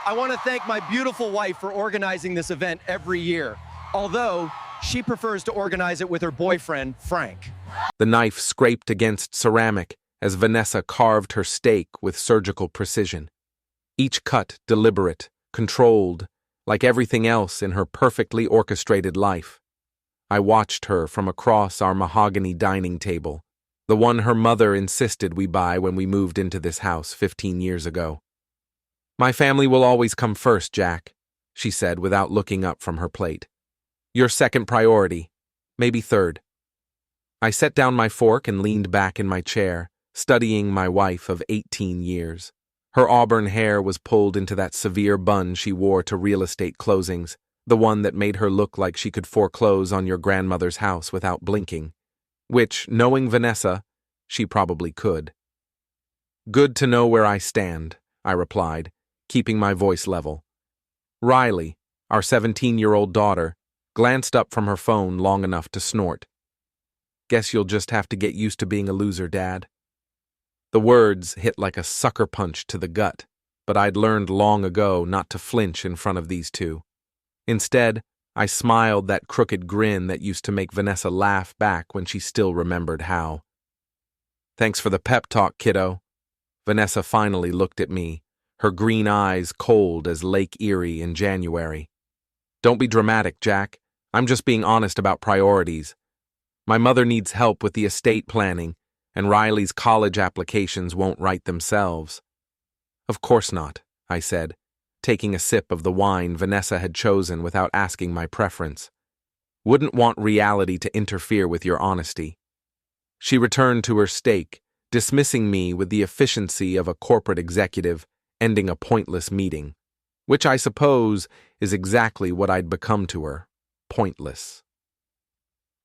I want to thank my beautiful wife for organizing this event every year, although she prefers to organize it with her boyfriend, Frank. The knife scraped against ceramic as Vanessa carved her steak with surgical precision. Each cut deliberate, controlled, like everything else in her perfectly orchestrated life. I watched her from across our mahogany dining table, the one her mother insisted we buy when we moved into this house 15 years ago. "My family will always come first, Jack," she said without looking up from her plate. "Your second priority, maybe third." I set down my fork and leaned back in my chair, studying my wife of 18 years. Her auburn hair was pulled into that severe bun she wore to real estate closings, the one that made her look like she could foreclose on your grandmother's house without blinking, which, knowing Vanessa, she probably could. "Good to know where I stand," I replied, keeping my voice level. Riley, our 17-year-old daughter, glanced up from her phone long enough to snort. "Guess you'll just have to get used to being a loser, Dad." The words hit like a sucker punch to the gut, but I'd learned long ago not to flinch in front of these two. Instead, I smiled that crooked grin that used to make Vanessa laugh back when she still remembered how. "Thanks for the pep talk, kiddo." Vanessa finally looked at me, her green eyes cold as Lake Erie in January. "Don't be dramatic, Jack. I'm just being honest about priorities. My mother needs help with the estate planning, and Riley's college applications won't write themselves." "Of course not," I said, taking a sip of the wine Vanessa had chosen without asking my preference. "Wouldn't want reality to interfere with your honesty." She returned to her steak, dismissing me with the efficiency of a corporate executive ending a pointless meeting, which I suppose is exactly what I'd become to her, pointless.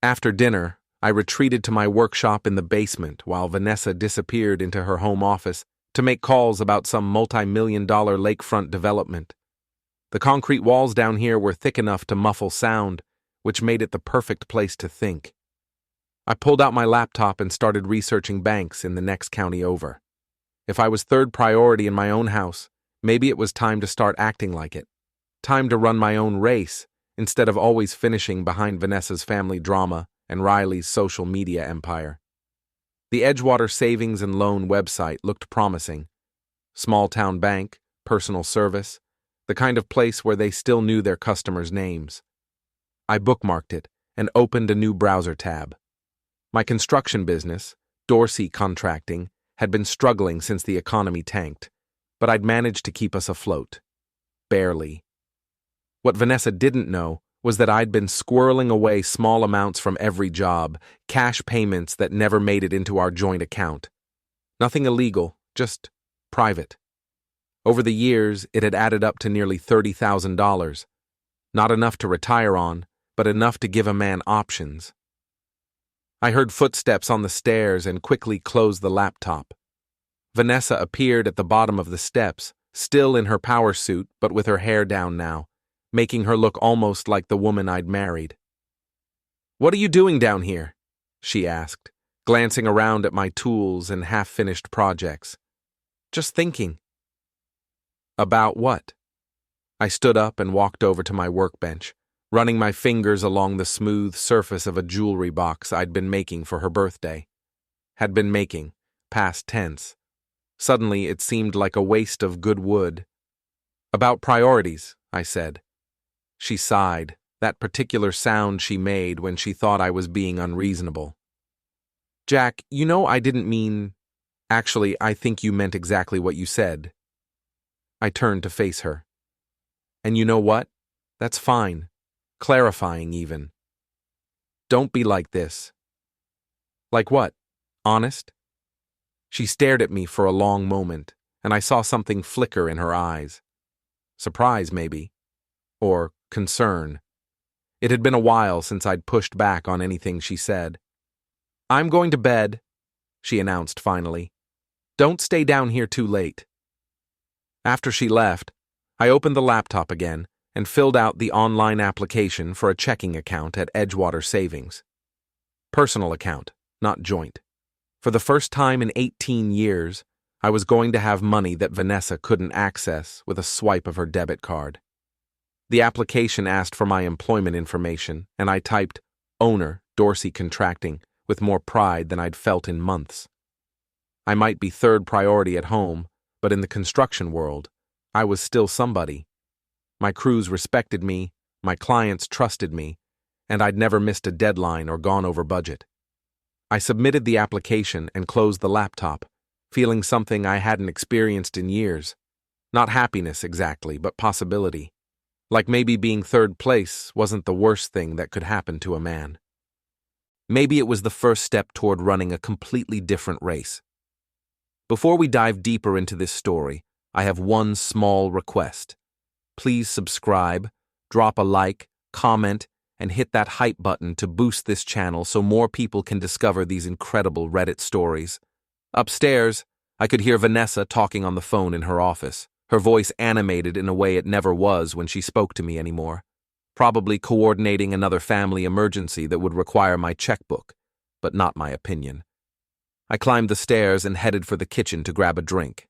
After dinner, I retreated to my workshop in the basement while Vanessa disappeared into her home office to make calls about some multi-million-dollar lakefront development. The concrete walls down here were thick enough to muffle sound, which made it the perfect place to think. I pulled out my laptop and started researching banks in the next county over. If I was third priority in my own house, maybe it was time to start acting like it. Time to run my own race instead of always finishing behind Vanessa's family drama and Riley's social media empire. The Edgewater Savings and Loan website looked promising. Small-town bank, personal service, the kind of place where they still knew their customers' names. I bookmarked it and opened a new browser tab. My construction business, Dorsey Contracting, had been struggling since the economy tanked, but I'd managed to keep us afloat. Barely. What Vanessa didn't know was that I'd been squirreling away small amounts from every job, cash payments that never made it into our joint account. Nothing illegal, just private. Over the years, it had added up to nearly $30,000. Not enough to retire on, but enough to give a man options. I heard footsteps on the stairs and quickly closed the laptop. Vanessa appeared at the bottom of the steps, still in her power suit but with her hair down now, making her look almost like the woman I'd married. "What are you doing down here?" she asked, glancing around at my tools and half-finished projects. "Just thinking." "About what?" I stood up and walked over to my workbench, running my fingers along the smooth surface of a jewelry box I'd been making for her birthday. Had been making, past tense. Suddenly it seemed like a waste of good wood. "About priorities," I said. She sighed, that particular sound she made when she thought I was being unreasonable. "Jack, you know I didn't mean... Actually, I think you meant exactly what you said." I turned to face her. "And you know what? That's fine. Clarifying, even. Don't be like this." "Like what? Honest?" She stared at me for a long moment, and I saw something flicker in her eyes. Surprise, maybe. Or concern. It had been a while since I'd pushed back on anything she said. "I'm going to bed," she announced finally. "Don't stay down here too late." After she left, I opened the laptop again and filled out the online application for a checking account at Edgewater Savings. Personal account, not joint. For the first time in 18 years, I was going to have money that Vanessa couldn't access with a swipe of her debit card. The application asked for my employment information, and I typed, "Owner, Dorsey Contracting," with more pride than I'd felt in months. I might be third priority at home, but in the construction world, I was still somebody. My crews respected me, my clients trusted me, and I'd never missed a deadline or gone over budget. I submitted the application and closed the laptop, feeling something I hadn't experienced in years. Not happiness exactly, but possibility. Like maybe being third place wasn't the worst thing that could happen to a man. Maybe it was the first step toward running a completely different race. Before we dive deeper into this story, I have one small request. Please subscribe, drop a like, comment, and hit that hype button to boost this channel so more people can discover these incredible Reddit stories. Upstairs, I could hear Vanessa talking on the phone in her office, her voice animated in a way it never was when she spoke to me anymore, probably coordinating another family emergency that would require my checkbook, but not my opinion. I climbed the stairs and headed for the kitchen to grab a drink.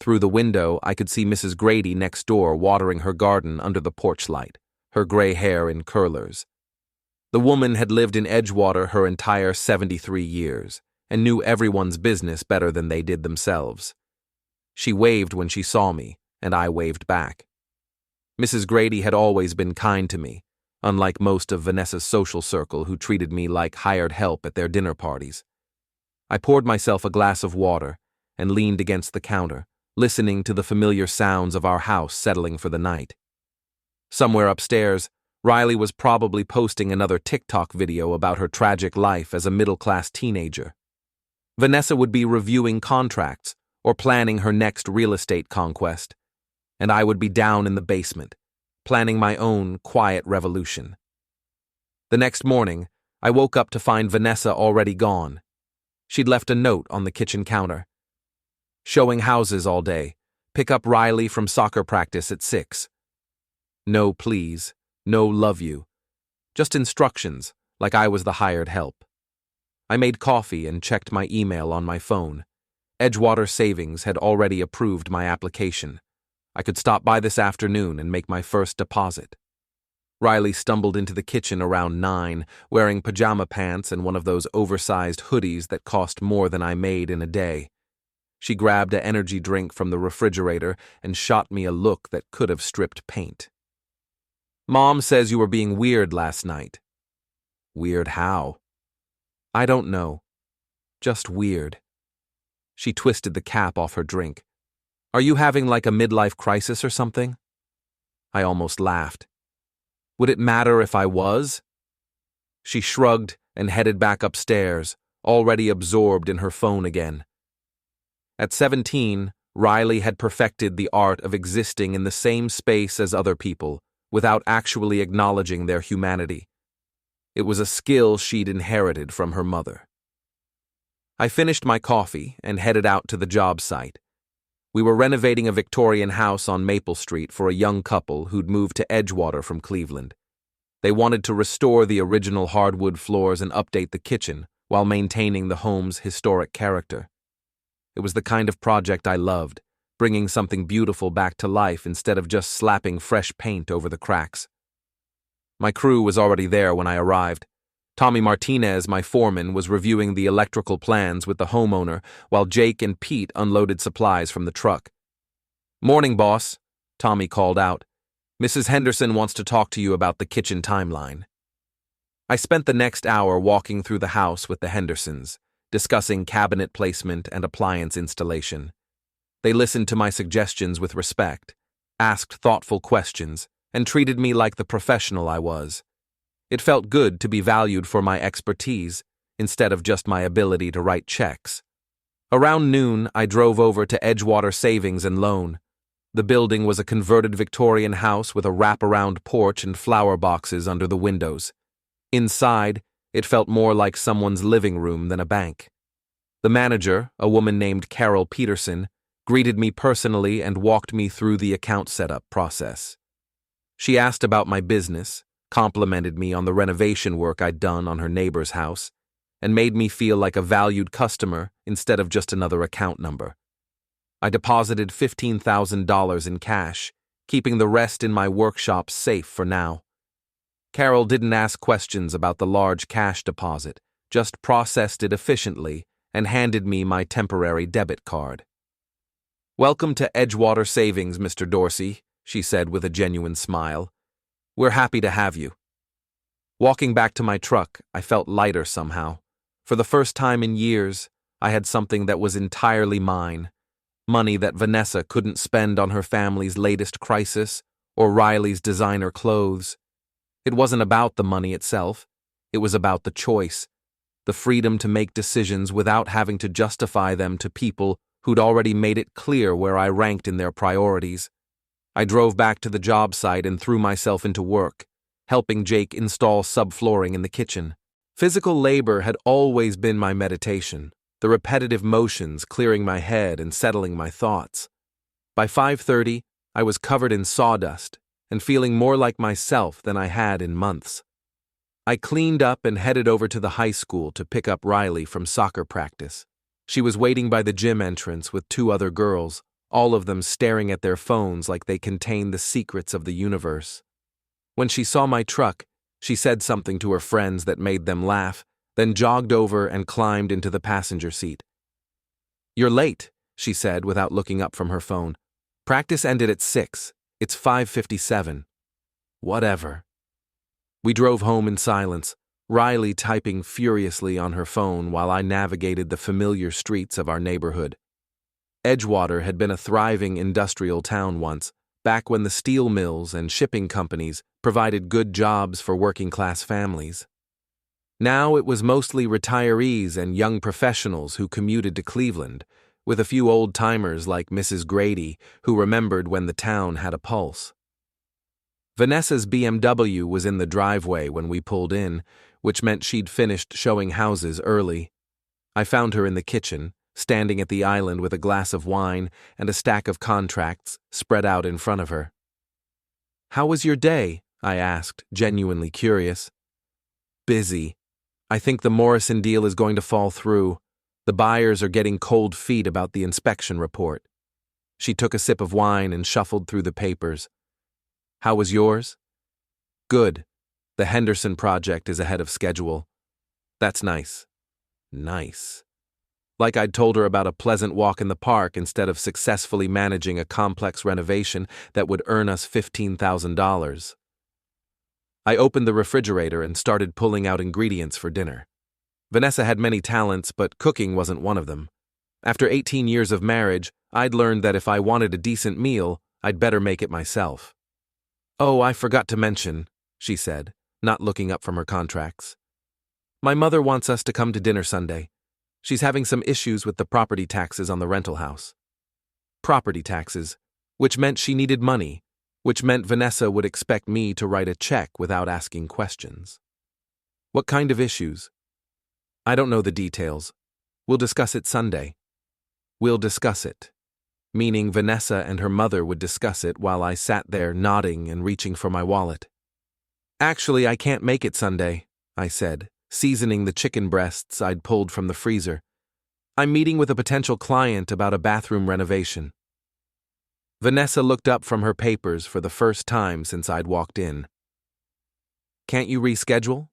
Through the window, I could see Mrs. Grady next door watering her garden under the porch light, her gray hair in curlers. The woman had lived in Edgewater her entire 73 years and knew everyone's business better than they did themselves. She waved when she saw me, and I waved back. Mrs. Grady had always been kind to me, unlike most of Vanessa's social circle who treated me like hired help at their dinner parties. I poured myself a glass of water and leaned against the counter, listening to the familiar sounds of our house settling for the night. Somewhere upstairs, Riley was probably posting another TikTok video about her tragic life as a middle-class teenager. Vanessa would be reviewing contracts or planning her next real estate conquest, and I would be down in the basement, planning my own quiet revolution. The next morning, I woke up to find Vanessa already gone. She'd left a note on the kitchen counter. Showing houses all day. Pick up Riley from soccer practice at 6. No please, no love you. Just instructions, like I was the hired help. I made coffee and checked my email on my phone. Edgewater Savings had already approved my application. I could stop by this afternoon and make my first deposit. Riley stumbled into the kitchen around 9, wearing pajama pants and one of those oversized hoodies that cost more than I made in a day. She grabbed an energy drink from the refrigerator and shot me a look that could have stripped paint. "Mom says you were being weird last night." "Weird how?" "I don't know. Just weird." She twisted the cap off her drink. "Are you having like a midlife crisis or something?" I almost laughed. Would it matter if I was? She shrugged and headed back upstairs, already absorbed in her phone again. At 17, Riley had perfected the art of existing in the same space as other people, without actually acknowledging their humanity. It was a skill she'd inherited from her mother. I finished my coffee and headed out to the job site. We were renovating a Victorian house on Maple Street for a young couple who'd moved to Edgewater from Cleveland. They wanted to restore the original hardwood floors and update the kitchen while maintaining the home's historic character. It was the kind of project I loved, bringing something beautiful back to life instead of just slapping fresh paint over the cracks. My crew was already there when I arrived. Tommy Martinez, my foreman, was reviewing the electrical plans with the homeowner while Jake and Pete unloaded supplies from the truck. "Morning, boss," Tommy called out. "Mrs. Henderson wants to talk to you about the kitchen timeline." I spent the next hour walking through the house with the Hendersons, discussing cabinet placement and appliance installation. They listened to my suggestions with respect, asked thoughtful questions, and treated me like the professional I was. It felt good to be valued for my expertise, instead of just my ability to write checks. Around noon, I drove over to Edgewater Savings and Loan. The building was a converted Victorian house with a wraparound porch and flower boxes under the windows. Inside, it felt more like someone's living room than a bank. The manager, a woman named Carol Peterson, greeted me personally and walked me through the account setup process. She asked about my business, complimented me on the renovation work I'd done on her neighbor's house, and made me feel like a valued customer instead of just another account number. I deposited $15,000 in cash, keeping the rest in my workshop safe for now. Carol didn't ask questions about the large cash deposit, just processed it efficiently and handed me my temporary debit card. "Welcome to Edgewater Savings, Mr. Dorsey," she said with a genuine smile. "We're happy to have you." Walking back to my truck, I felt lighter somehow. For the first time in years, I had something that was entirely mine. Money that Vanessa couldn't spend on her family's latest crisis or Riley's designer clothes. It wasn't about the money itself. It was about the choice, the freedom to make decisions without having to justify them to people who'd already made it clear where I ranked in their priorities. I drove back to the job site and threw myself into work, helping Jake install subflooring in the kitchen. Physical labor had always been my meditation, the repetitive motions clearing my head and settling my thoughts. By 5:30, I was covered in sawdust and feeling more like myself than I had in months. I cleaned up and headed over to the high school to pick up Riley from soccer practice. She was waiting by the gym entrance with 2 other girls, all of them staring at their phones like they contained the secrets of the universe. When she saw my truck, she said something to her friends that made them laugh, then jogged over and climbed into the passenger seat. "You're late," she said without looking up from her phone. "Practice ended at 6. It's 5:57. Whatever." We drove home in silence, Riley typing furiously on her phone while I navigated the familiar streets of our neighborhood. Edgewater had been a thriving industrial town once, back when the steel mills and shipping companies provided good jobs for working-class families. Now it was mostly retirees and young professionals who commuted to Cleveland, with a few old-timers like Mrs. Grady who remembered when the town had a pulse. Vanessa's BMW was in the driveway when we pulled in, which meant she'd finished showing houses early. I found her in the kitchen, standing at the island with a glass of wine and a stack of contracts spread out in front of her. "How was your day?" I asked, genuinely curious. "Busy. I think the Morrison deal is going to fall through. The buyers are getting cold feet about the inspection report." She took a sip of wine and shuffled through the papers. "How was yours?" "Good. The Henderson project is ahead of schedule." "That's nice." Nice. Like I'd told her about a pleasant walk in the park instead of successfully managing a complex renovation that would earn us $15,000. I opened the refrigerator and started pulling out ingredients for dinner. Vanessa had many talents, but cooking wasn't one of them. After 18 years of marriage, I'd learned that if I wanted a decent meal, I'd better make it myself. "Oh, I forgot to mention," she said, not looking up from her contracts. "My mother wants us to come to dinner Sunday. She's having some issues with the property taxes on the rental house." Property taxes, which meant she needed money, which meant Vanessa would expect me to write a check without asking questions. "What kind of issues?" "I don't know the details. We'll discuss it Sunday." "We'll discuss it," meaning Vanessa and her mother would discuss it while I sat there nodding and reaching for my wallet. "Actually, I can't make it Sunday," I said, seasoning the chicken breasts I'd pulled from the freezer. "I'm meeting with a potential client about a bathroom renovation." Vanessa looked up from her papers for the first time since I'd walked in. "Can't you reschedule?"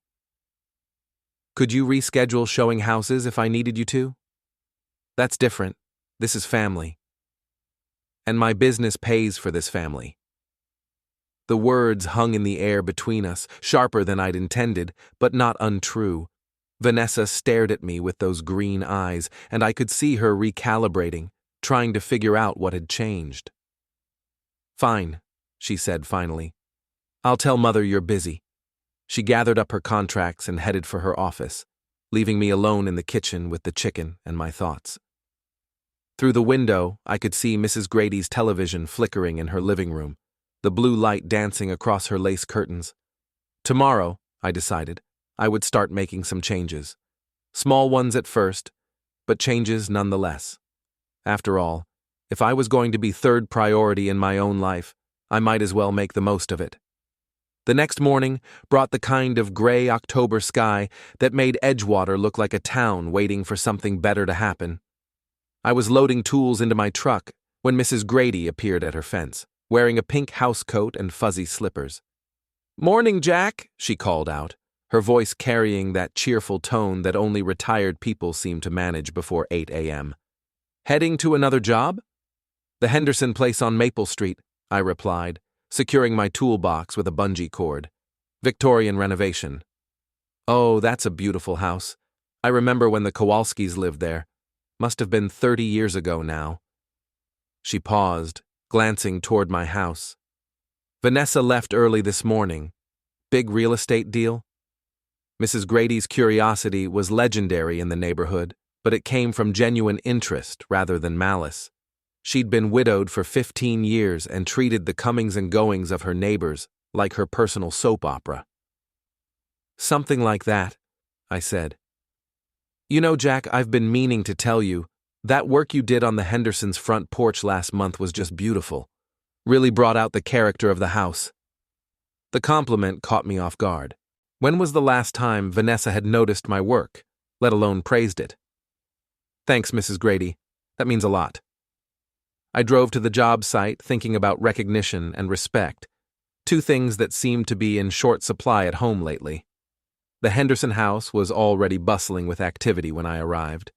"Could you reschedule showing houses if I needed you to?" "That's different. This is family. And my business pays for this family." The words hung in the air between us, sharper than I'd intended, but not untrue. Vanessa stared at me with those green eyes, and I could see her recalibrating, trying to figure out what had changed. "Fine," she said finally. "I'll tell Mother you're busy." She gathered up her contracts and headed for her office, leaving me alone in the kitchen with the chicken and my thoughts. Through the window, I could see Mrs. Grady's television flickering in her living room, the blue light dancing across her lace curtains. Tomorrow, I decided, I would start making some changes. Small ones at first, but changes nonetheless. After all, if I was going to be third priority in my own life, I might as well make the most of it. The next morning brought the kind of gray October sky that made Edgewater look like a town waiting for something better to happen. I was loading tools into my truck when Mrs. Grady appeared at her fence, wearing a pink housecoat and fuzzy slippers. "Morning, Jack," she called out, her voice carrying that cheerful tone that only retired people seem to manage before 8 a.m. "Heading to another job?" "The Henderson place on Maple Street," I replied, securing my toolbox with a bungee cord. "Victorian renovation." "Oh, that's a beautiful house. I remember when the Kowalskis lived there. Must have been 30 years ago now." She paused, glancing toward my house. "Vanessa left early this morning. Big real estate deal?" Mrs. Grady's curiosity was legendary in the neighborhood, but it came from genuine interest rather than malice. She'd been widowed for 15 years and treated the comings and goings of her neighbors like her personal soap opera. "Something like that," I said. "You know, Jack, I've been meaning to tell you, that work you did on the Hendersons' front porch last month was just beautiful. Really brought out the character of the house." The compliment caught me off guard. When was the last time Vanessa had noticed my work, let alone praised it? "Thanks, Mrs. Grady. That means a lot." I drove to the job site thinking about recognition and respect, two things that seemed to be in short supply at home lately. The Henderson house was already bustling with activity when I arrived.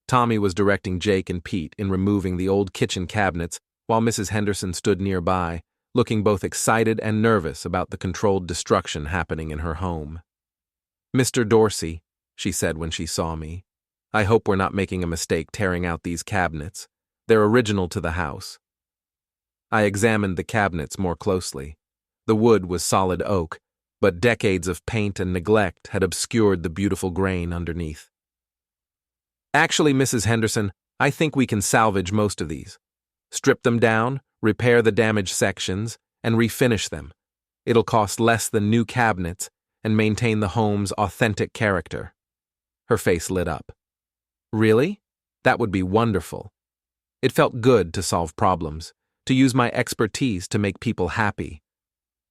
Tommy was directing Jake and Pete in removing the old kitchen cabinets while Mrs. Henderson stood nearby, looking both excited and nervous about the controlled destruction happening in her home. "Mr. Dorsey," she said when she saw me, "I hope we're not making a mistake tearing out these cabinets. They're original to the house." I examined the cabinets more closely. The wood was solid oak, but decades of paint and neglect had obscured the beautiful grain underneath. "Actually, Mrs. Henderson, I think we can salvage most of these. Strip them down, repair the damaged sections, and refinish them. It'll cost less than new cabinets and maintain the home's authentic character." Her face lit up. "Really? That would be wonderful." It felt good to solve problems, to use my expertise to make people happy.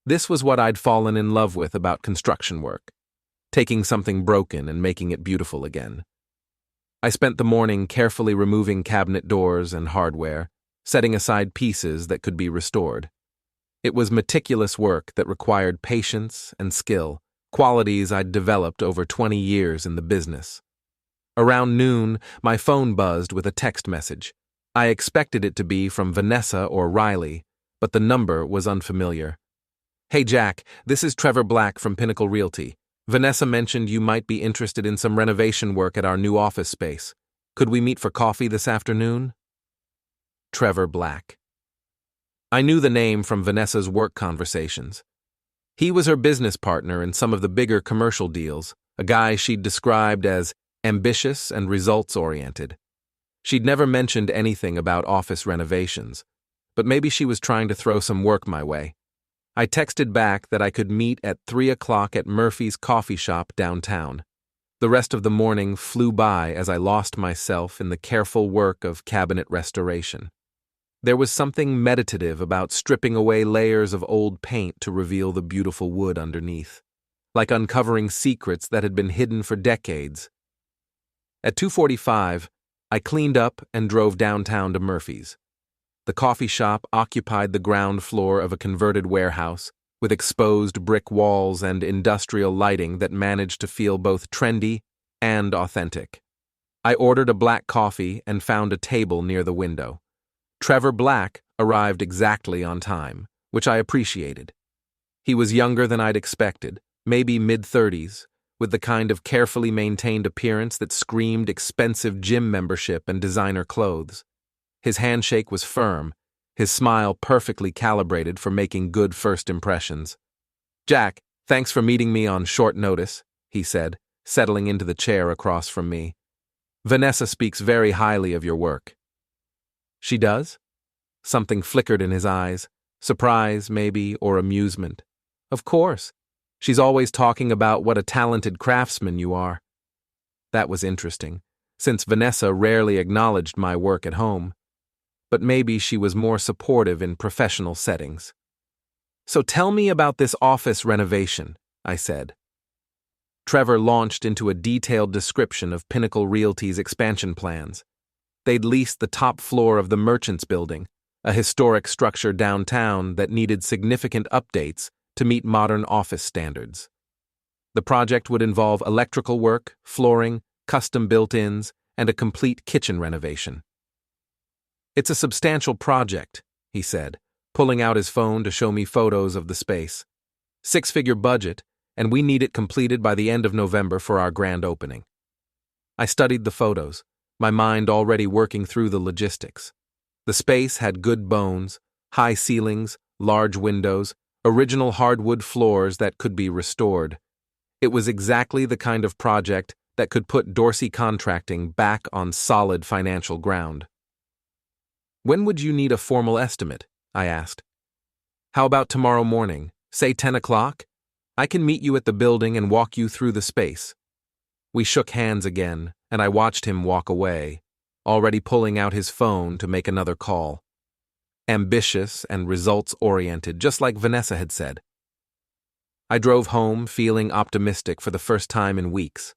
This was what I'd fallen in love with about construction work, taking something broken and making it beautiful again. I spent the morning carefully removing cabinet doors and hardware, setting aside pieces that could be restored. It was meticulous work that required patience and skill, qualities I'd developed over 20 years in the business. Around noon, my phone buzzed with a text message. I expected it to be from Vanessa or Riley, but the number was unfamiliar. "Hey Jack, this is Trevor Black from Pinnacle Realty. Vanessa mentioned you might be interested in some renovation work at our new office space. Could we meet for coffee this afternoon?" Trevor Black. I knew the name from Vanessa's work conversations. He was her business partner in some of the bigger commercial deals, a guy she'd described as ambitious and results-oriented. She'd never mentioned anything about office renovations, but maybe she was trying to throw some work my way. I texted back that I could meet at 3 o'clock at Murphy's coffee shop downtown. The rest of the morning flew by as I lost myself in the careful work of cabinet restoration. There was something meditative about stripping away layers of old paint to reveal the beautiful wood underneath, like uncovering secrets that had been hidden for decades. At 2:45, I cleaned up and drove downtown to Murphy's. The coffee shop occupied the ground floor of a converted warehouse, with exposed brick walls and industrial lighting that managed to feel both trendy and authentic. I ordered a black coffee and found a table near the window. Trevor Black arrived exactly on time, which I appreciated. He was younger than I'd expected, maybe mid-30s, with the kind of carefully maintained appearance that screamed expensive gym membership and designer clothes. His handshake was firm, his smile perfectly calibrated for making good first impressions. "Jack, thanks for meeting me on short notice," he said, settling into the chair across from me. "Vanessa speaks very highly of your work." "She does?" Something flickered in his eyes, surprise, maybe, or amusement. "Of course. She's always talking about what a talented craftsman you are." That was interesting, since Vanessa rarely acknowledged my work at home. But maybe she was more supportive in professional settings. "So tell me about this office renovation," I said. Trevor launched into a detailed description of Pinnacle Realty's expansion plans. They'd leased the top floor of the Merchants Building, a historic structure downtown that needed significant updates to meet modern office standards. The project would involve electrical work, flooring, custom built-ins, and a complete kitchen renovation. "It's a substantial project," he said, pulling out his phone to show me photos of the space. "Six-figure budget, and we need it completed by the end of November for our grand opening." I studied the photos, my mind already working through the logistics. The space had good bones, high ceilings, large windows, original hardwood floors that could be restored. It was exactly the kind of project that could put Dorsey Contracting back on solid financial ground. "When would you need a formal estimate?" I asked. "How about tomorrow morning, say 10 o'clock? I can meet you at the building and walk you through the space." We shook hands again, and I watched him walk away, already pulling out his phone to make another call. Ambitious and results-oriented, just like Vanessa had said. I drove home feeling optimistic for the first time in weeks.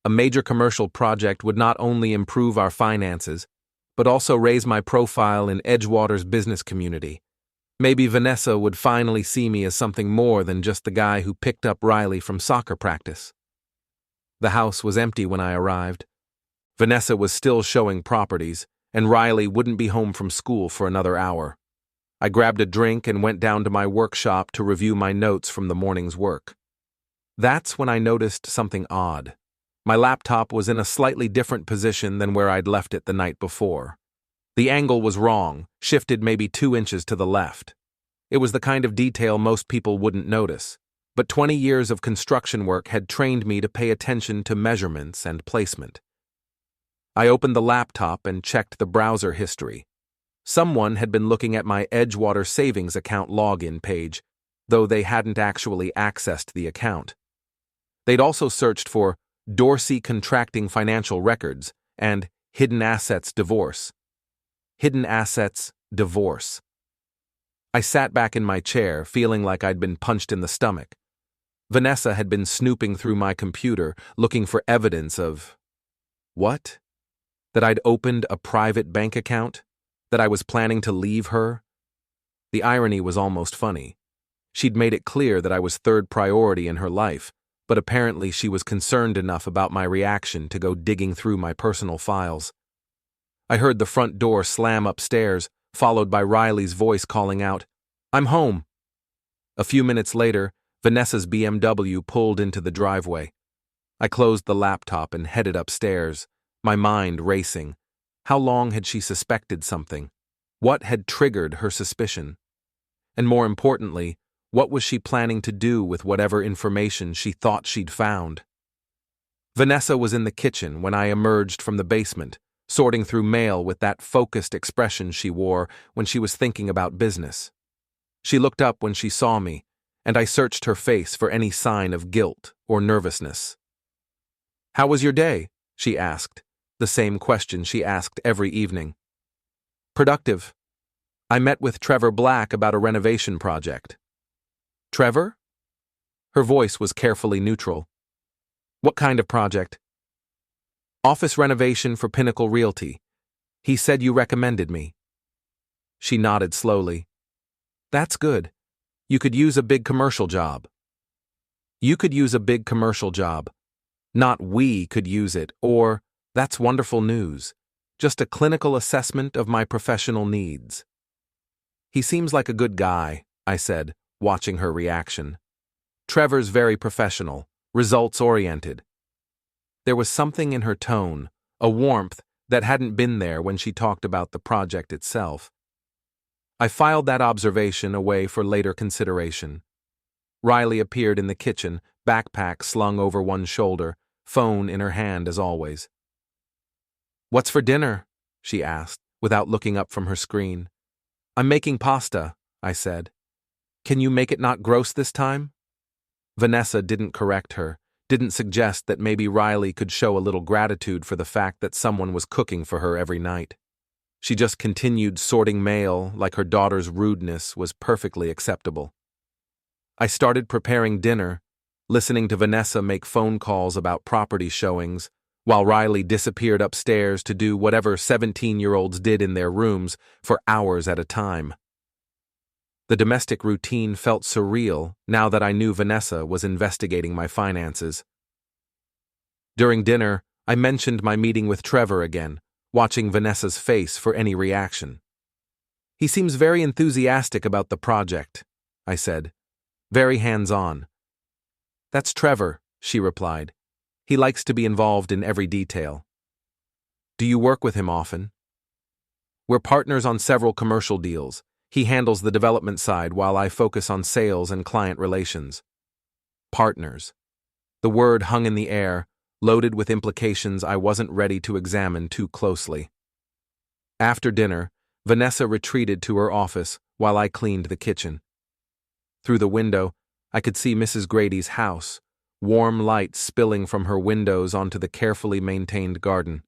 A major commercial project would not only improve our finances, but also raise my profile in Edgewater's business community. Maybe Vanessa would finally see me as something more than just the guy who picked up Riley from soccer practice. The house was empty when I arrived. Vanessa was still showing properties, and Riley wouldn't be home from school for another hour. I grabbed a drink and went down to my workshop to review my notes from the morning's work. That's when I noticed something odd. My laptop was in a slightly different position than where I'd left it the night before. The angle was wrong, shifted maybe 2 inches to the left. It was the kind of detail most people wouldn't notice, but 20 years of construction work had trained me to pay attention to measurements and placement. I opened the laptop and checked the browser history. Someone had been looking at my Edgewater savings account login page, though they hadn't actually accessed the account. They'd also searched for Dorsey Contracting Financial Records and Hidden Assets Divorce. Hidden Assets Divorce. I sat back in my chair, feeling like I'd been punched in the stomach. Vanessa had been snooping through my computer, looking for evidence of... What? That I'd opened a private bank account? That I was planning to leave her? The irony was almost funny. She'd made it clear that I was third priority in her life, but apparently she was concerned enough about my reaction to go digging through my personal files. I heard the front door slam upstairs, followed by Riley's voice calling out, "I'm home." A few minutes later, Vanessa's BMW pulled into the driveway. I closed the laptop and headed upstairs, my mind racing. How long had she suspected something? What had triggered her suspicion? And more importantly, what was she planning to do with whatever information she thought she'd found? Vanessa was in the kitchen when I emerged from the basement, sorting through mail with that focused expression she wore when she was thinking about business. She looked up when she saw me, and I searched her face for any sign of guilt or nervousness. "How was your day?" she asked, the same question she asked every evening. "Productive. I met with Trevor Black about a renovation project." "Trevor?" Her voice was carefully neutral. "What kind of project?" "Office renovation for Pinnacle Realty. He said you recommended me." She nodded slowly. "That's good. You could use a big commercial job." "You could use a big commercial job. Not we could use it, or, that's wonderful news. Just a clinical assessment of my professional needs." "He seems like a good guy," I said, watching her reaction. "Trevor's very professional, results-oriented." There was something in her tone, a warmth that hadn't been there when she talked about the project itself. I filed that observation away for later consideration. Riley appeared in the kitchen, backpack slung over one shoulder, phone in her hand as always. "What's for dinner?" she asked, without looking up from her screen. "I'm making pasta," I said. "Can you make it not gross this time?" Vanessa didn't correct her, didn't suggest that maybe Riley could show a little gratitude for the fact that someone was cooking for her every night. She just continued sorting mail like her daughter's rudeness was perfectly acceptable. I started preparing dinner, listening to Vanessa make phone calls about property showings, while Riley disappeared upstairs to do whatever 17-year-olds did in their rooms for hours at a time. The domestic routine felt surreal now that I knew Vanessa was investigating my finances. During dinner, I mentioned my meeting with Trevor again, watching Vanessa's face for any reaction. "He seems very enthusiastic about the project," I said. "Very hands-on." "That's Trevor," she replied. "He likes to be involved in every detail." "Do you work with him often?" "We're partners on several commercial deals. He handles the development side while I focus on sales and client relations." Partners. The word hung in the air, loaded with implications I wasn't ready to examine too closely. After dinner, Vanessa retreated to her office while I cleaned the kitchen. Through the window, I could see Mrs. Grady's house, warm light spilling from her windows onto the carefully maintained garden.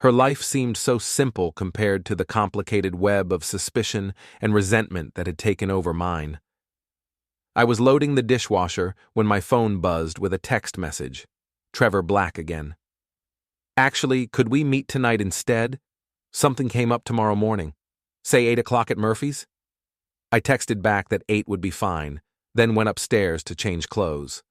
Her life seemed so simple compared to the complicated web of suspicion and resentment that had taken over mine. I was loading the dishwasher when my phone buzzed with a text message. Trevor Black again. "Actually, could we meet tonight instead? Something came up tomorrow morning. Say 8 o'clock at Murphy's?" I texted back that 8 would be fine, then went upstairs to change clothes.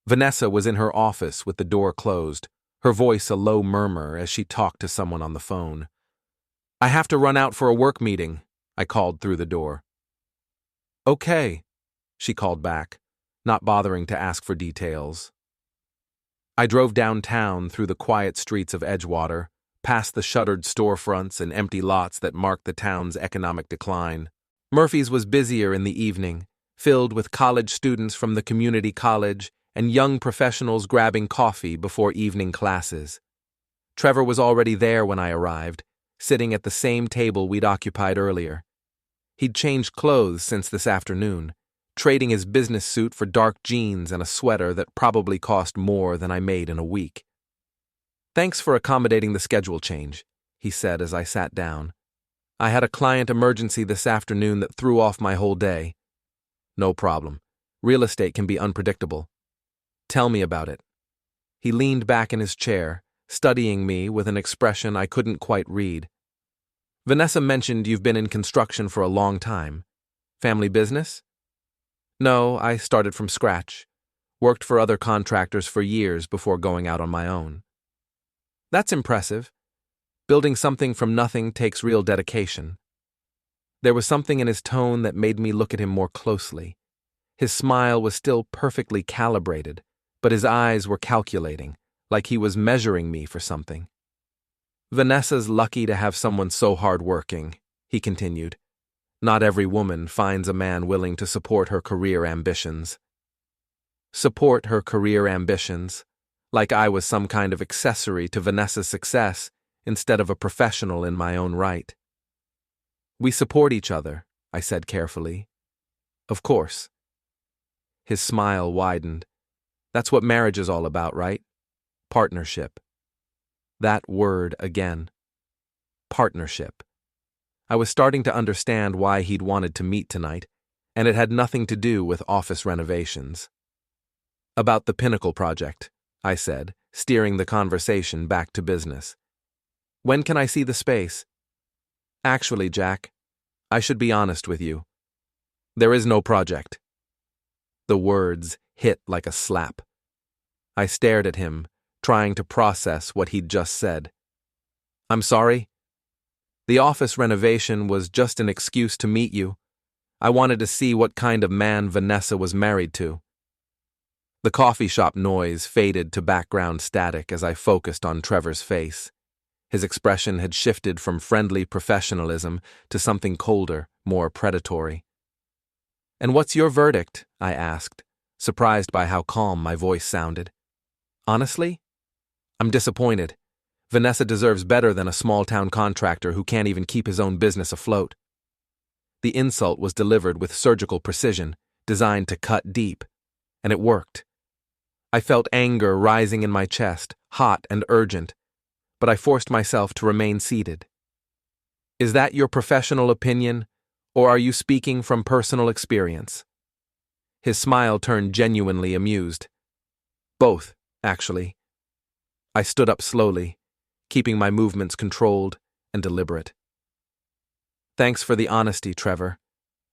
Vanessa was in her office with the door closed, her voice a low murmur as she talked to someone on the phone. "I have to run out for a work meeting," I called through the door. "Okay," she called back, not bothering to ask for details. I drove downtown through the quiet streets of Edgewater, past the shuttered storefronts and empty lots that marked the town's economic decline. Murphy's was busier in the evening, filled with college students from the community college and young professionals grabbing coffee before evening classes. Trevor was already there when I arrived, sitting at the same table we'd occupied earlier. He'd changed clothes since this afternoon, trading his business suit for dark jeans and a sweater that probably cost more than I made in a week. "Thanks for accommodating the schedule change," he said as I sat down. "I had a client emergency this afternoon that threw off my whole day." "No problem. Real estate can be unpredictable. Tell me about it." He leaned back in his chair, studying me with an expression I couldn't quite read. "Vanessa mentioned you've been in construction for a long time. Family business?" "No, I started from scratch. Worked for other contractors for years before going out on my own." "That's impressive. Building something from nothing takes real dedication." There was something in his tone that made me look at him more closely. His smile was still perfectly calibrated, but his eyes were calculating, like he was measuring me for something. "Vanessa's lucky to have someone so hardworking," he continued. "Not every woman finds a man willing to support her career ambitions." Support her career ambitions, like I was some kind of accessory to Vanessa's success instead of a professional in my own right. "We support each other," I said carefully. "Of course." His smile widened. "That's what marriage is all about, right? Partnership." That word again. Partnership. I was starting to understand why he'd wanted to meet tonight, and it had nothing to do with office renovations. "About the Pinnacle project," I said, steering the conversation back to business. "When can I see the space?" "Actually, Jack, I should be honest with you. There is no project." The words hit like a slap. I stared at him, trying to process what he'd just said. "I'm sorry? The office renovation was just an excuse to meet you. I wanted to see what kind of man Vanessa was married to." The coffee shop noise faded to background static as I focused on Trevor's face. His expression had shifted from friendly professionalism to something colder, more predatory. "And what's your verdict?" I asked, surprised by how calm my voice sounded. "Honestly? I'm disappointed. Vanessa deserves better than a small-town contractor who can't even keep his own business afloat." The insult was delivered with surgical precision, designed to cut deep, and it worked. I felt anger rising in my chest, hot and urgent, but I forced myself to remain seated. "Is that your professional opinion, or are you speaking from personal experience?" His smile turned genuinely amused. "Both, actually." I stood up slowly, keeping my movements controlled and deliberate. Thanks for the honesty, Trevor.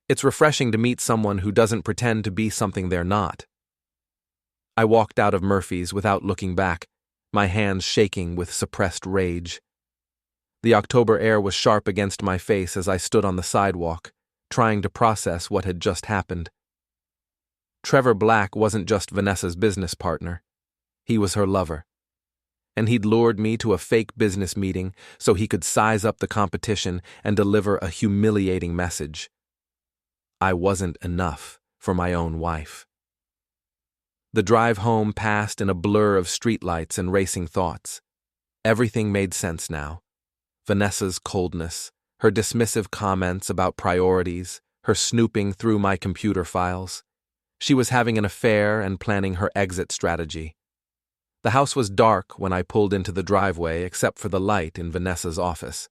It's refreshing to meet someone who doesn't pretend to be something they're not. I walked out of Murphy's without looking back, my hands shaking with suppressed rage. The October air was sharp against my face as I stood on the sidewalk, trying to process what had just happened. Trevor Black wasn't just Vanessa's business partner. He was her lover. And he'd lured me to a fake business meeting so he could size up the competition and deliver a humiliating message. I wasn't enough for my own wife. The drive home passed in a blur of streetlights and racing thoughts. Everything made sense now. Vanessa's coldness, her dismissive comments about priorities, her snooping through my computer files. She was having an affair and planning her exit strategy. The house was dark when I pulled into the driveway except for the light in Vanessa's office.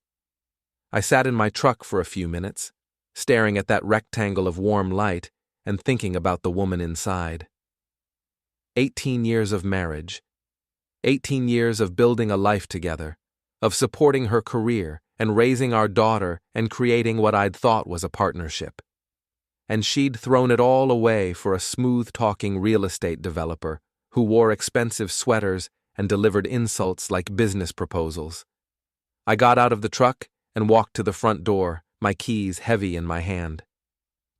I sat in my truck for a few minutes, staring at that rectangle of warm light and thinking about the woman inside. 18 years of marriage. 18 years of building a life together, of supporting her career and raising our daughter and creating what I'd thought was a partnership. And she'd thrown it all away for a smooth-talking real estate developer who wore expensive sweaters and delivered insults like business proposals. I got out of the truck and walked to the front door, my keys heavy in my hand.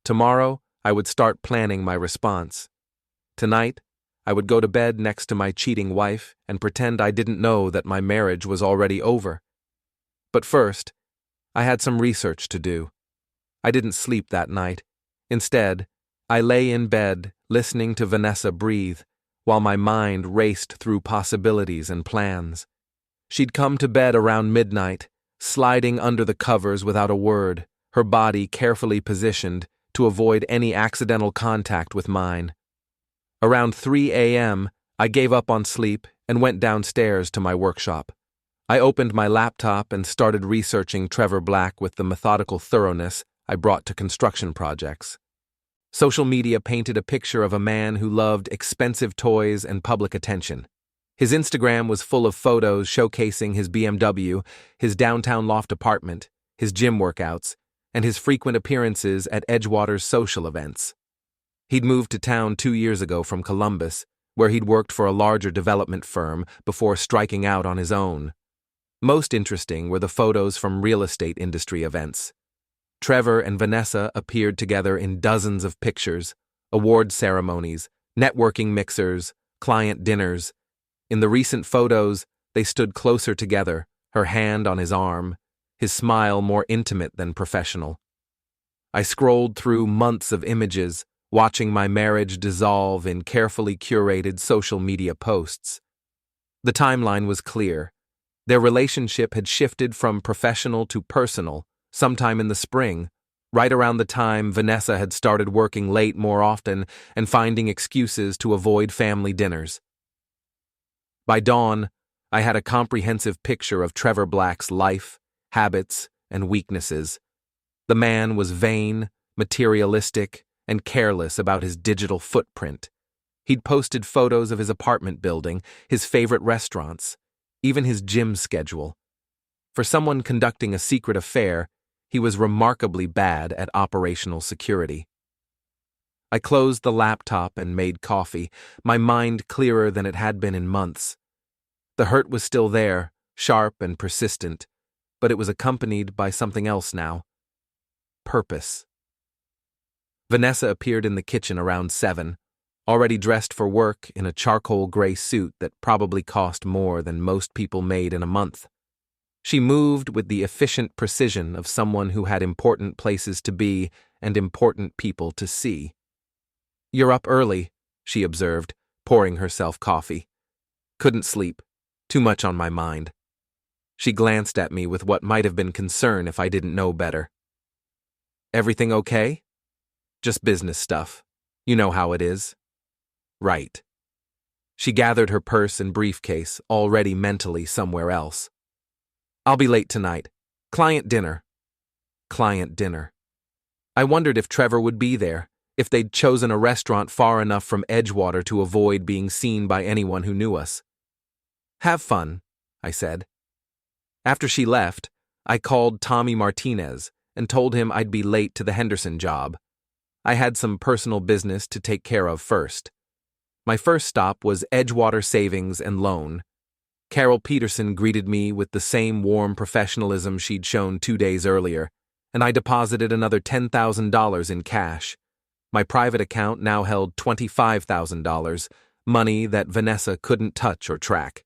Tomorrow, I would start planning my response. Tonight, I would go to bed next to my cheating wife and pretend I didn't know that my marriage was already over. But first, I had some research to do. I didn't sleep that night. Instead, I lay in bed, listening to Vanessa breathe, while my mind raced through possibilities and plans. She'd come to bed around midnight, sliding under the covers without a word, her body carefully positioned to avoid any accidental contact with mine. Around 3 a.m., I gave up on sleep and went downstairs to my workshop. I opened my laptop and started researching Trevor Black with the methodical thoroughness I brought to construction projects. Social media painted a picture of a man who loved expensive toys and public attention. His Instagram was full of photos showcasing his BMW, his downtown loft apartment, his gym workouts, and his frequent appearances at Edgewater's social events. He'd moved to town 2 years ago from Columbus, where he'd worked for a larger development firm before striking out on his own. Most interesting were the photos from real estate industry events. Trevor and Vanessa appeared together in dozens of pictures, award ceremonies, networking mixers, client dinners. In the recent photos, they stood closer together, her hand on his arm, his smile more intimate than professional. I scrolled through months of images, watching my marriage dissolve in carefully curated social media posts. The timeline was clear. Their relationship had shifted from professional to personal, sometime in the spring, right around the time Vanessa had started working late more often and finding excuses to avoid family dinners. By dawn, I had a comprehensive picture of Trevor Black's life, habits, and weaknesses. The man was vain, materialistic, and careless about his digital footprint. He'd posted photos of his apartment building, his favorite restaurants, even his gym schedule. For someone conducting a secret affair, he was remarkably bad at operational security. I closed the laptop and made coffee, my mind clearer than it had been in months. The hurt was still there, sharp and persistent, but it was accompanied by something else now. Purpose. Vanessa appeared in the kitchen around 7, already dressed for work in a charcoal gray suit that probably cost more than most people made in a month. She moved with the efficient precision of someone who had important places to be and important people to see. "You're up early," she observed, pouring herself coffee. "Couldn't sleep. Too much on my mind." She glanced at me with what might have been concern if I didn't know better. "Everything okay?" "Just business stuff. You know how it is." "Right." She gathered her purse and briefcase, already mentally somewhere else. "I'll be late tonight. Client dinner." Client dinner. I wondered if Trevor would be there, if they'd chosen a restaurant far enough from Edgewater to avoid being seen by anyone who knew us. Have fun, I said. After she left, I called Tommy Martinez and told him I'd be late to the Henderson job. I had some personal business to take care of first. My first stop was Edgewater Savings and Loan. Carol Peterson greeted me with the same warm professionalism she'd shown 2 days earlier, and I deposited another $10,000 in cash. My private account now held $25,000, money that Vanessa couldn't touch or track.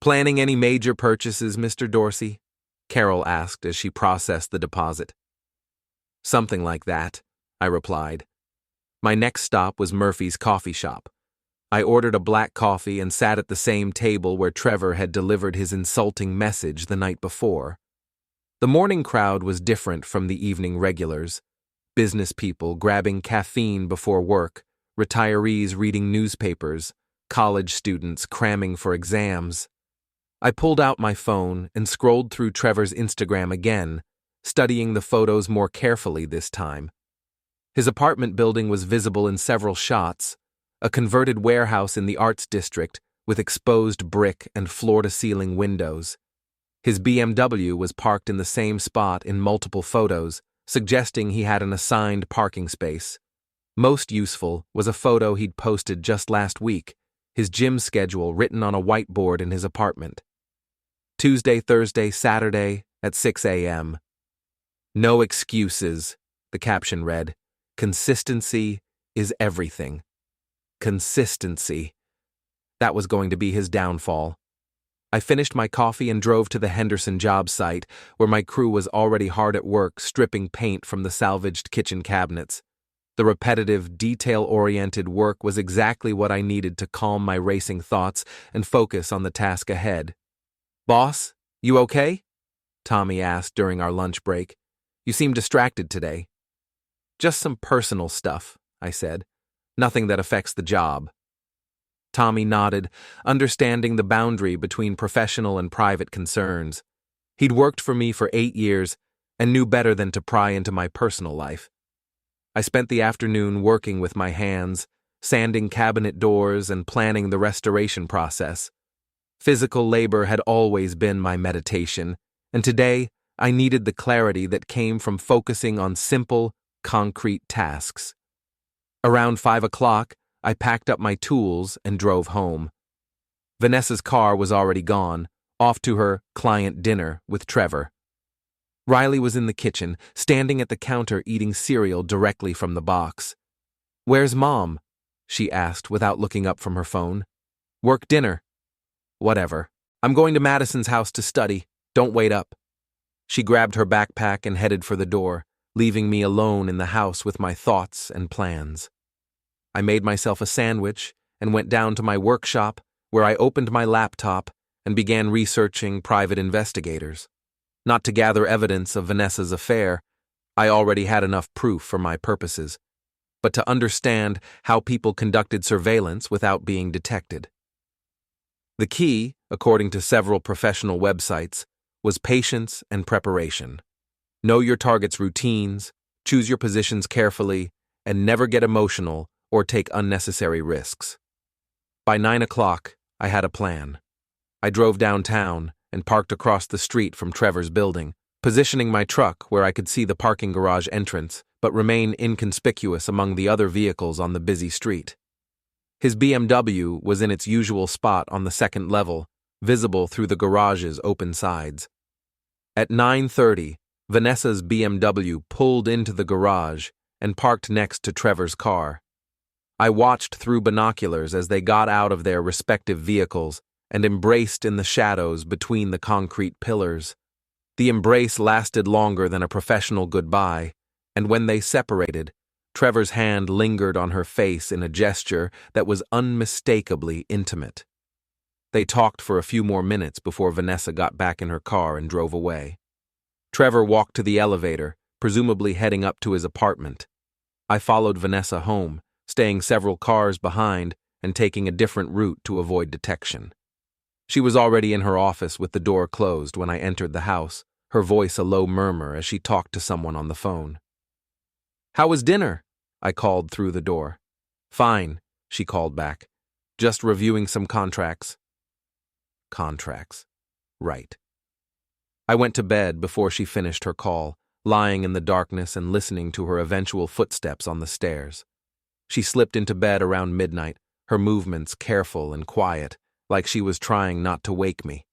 "Planning any major purchases, Mr. Dorsey?" Carol asked as she processed the deposit. "Something like that," I replied. My next stop was Murphy's coffee shop. I ordered a black coffee and sat at the same table where Trevor had delivered his insulting message the night before. The morning crowd was different from the evening regulars. Business people grabbing caffeine before work, retirees reading newspapers, college students cramming for exams. I pulled out my phone and scrolled through Trevor's Instagram again, studying the photos more carefully this time. His apartment building was visible in several shots, a converted warehouse in the Arts District with exposed brick and floor-to-ceiling windows. His BMW was parked in the same spot in multiple photos, suggesting he had an assigned parking space. Most useful was a photo he'd posted just last week, his gym schedule written on a whiteboard in his apartment. Tuesday, Thursday, Saturday at 6 a.m. "No excuses," the caption read. "Consistency is everything." Consistency. That was going to be his downfall. I finished my coffee and drove to the Henderson job site, where my crew was already hard at work stripping paint from the salvaged kitchen cabinets. The repetitive, detail-oriented work was exactly what I needed to calm my racing thoughts and focus on the task ahead. "Boss, you okay?" Tommy asked during our lunch break. "You seem distracted today." "Just some personal stuff," I said. "Nothing that affects the job." Tommy nodded, understanding the boundary between professional and private concerns. He'd worked for me for 8 years and knew better than to pry into my personal life. I spent the afternoon working with my hands, sanding cabinet doors and planning the restoration process. Physical labor had always been my meditation, and today I needed the clarity that came from focusing on simple, concrete tasks. Around 5 o'clock, I packed up my tools and drove home. Vanessa's car was already gone, off to her client dinner with Trevor. Riley was in the kitchen, standing at the counter eating cereal directly from the box. "Where's Mom?" she asked without looking up from her phone. "Work dinner." "Whatever. I'm going to Madison's house to study. Don't wait up." She grabbed her backpack and headed for the door, leaving me alone in the house with my thoughts and plans. I made myself a sandwich and went down to my workshop, where I opened my laptop and began researching private investigators. Not to gather evidence of Vanessa's affair, I already had enough proof for my purposes, but to understand how people conducted surveillance without being detected. The key, according to several professional websites, was patience and preparation. Know your target's routines, choose your positions carefully, and never get emotional or take unnecessary risks. By 9 o'clock, I had a plan. I drove downtown and parked across the street from Trevor's building, positioning my truck where I could see the parking garage entrance but remain inconspicuous among the other vehicles on the busy street. His BMW was in its usual spot on the second level, visible through the garage's open sides. At 9:30, Vanessa's BMW pulled into the garage and parked next to Trevor's car. I watched through binoculars as they got out of their respective vehicles and embraced in the shadows between the concrete pillars. The embrace lasted longer than a professional goodbye, and when they separated, Trevor's hand lingered on her face in a gesture that was unmistakably intimate. They talked for a few more minutes before Vanessa got back in her car and drove away. Trevor walked to the elevator, presumably heading up to his apartment. I followed Vanessa home, staying several cars behind and taking a different route to avoid detection. She was already in her office with the door closed when I entered the house, her voice a low murmur as she talked to someone on the phone. "How was dinner?" I called through the door. "Fine," she called back. "Just reviewing some contracts." contracts. Right. I went to bed before she finished her call, lying in the darkness and listening to her eventual footsteps on the stairs. She slipped into bed around midnight, her movements careful and quiet, like she was trying not to wake me.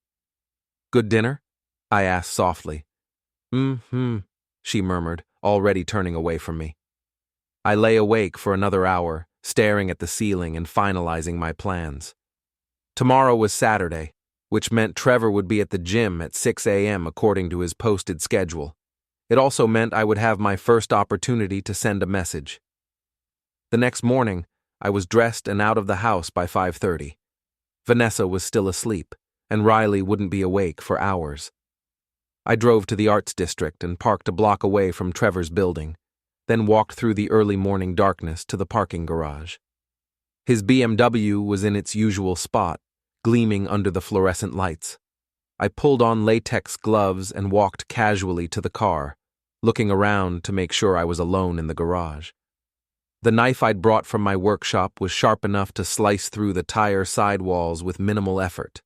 "Good dinner?" I asked softly. "Mm-hmm," she murmured, already turning away from me. I lay awake for another hour, staring at the ceiling and finalizing my plans. Tomorrow was Saturday, which meant Trevor would be at the gym at 6 a.m. according to his posted schedule. It also meant I would have my first opportunity to send a message. The next morning, I was dressed and out of the house by 5:30. Vanessa was still asleep, and Riley wouldn't be awake for hours. I drove to the arts district and parked a block away from Trevor's building, then walked through the early morning darkness to the parking garage. His BMW was in its usual spot, gleaming under the fluorescent lights. I pulled on latex gloves and walked casually to the car, looking around to make sure I was alone in the garage. The knife I'd brought from my workshop was sharp enough to slice through the tire sidewalls with minimal effort.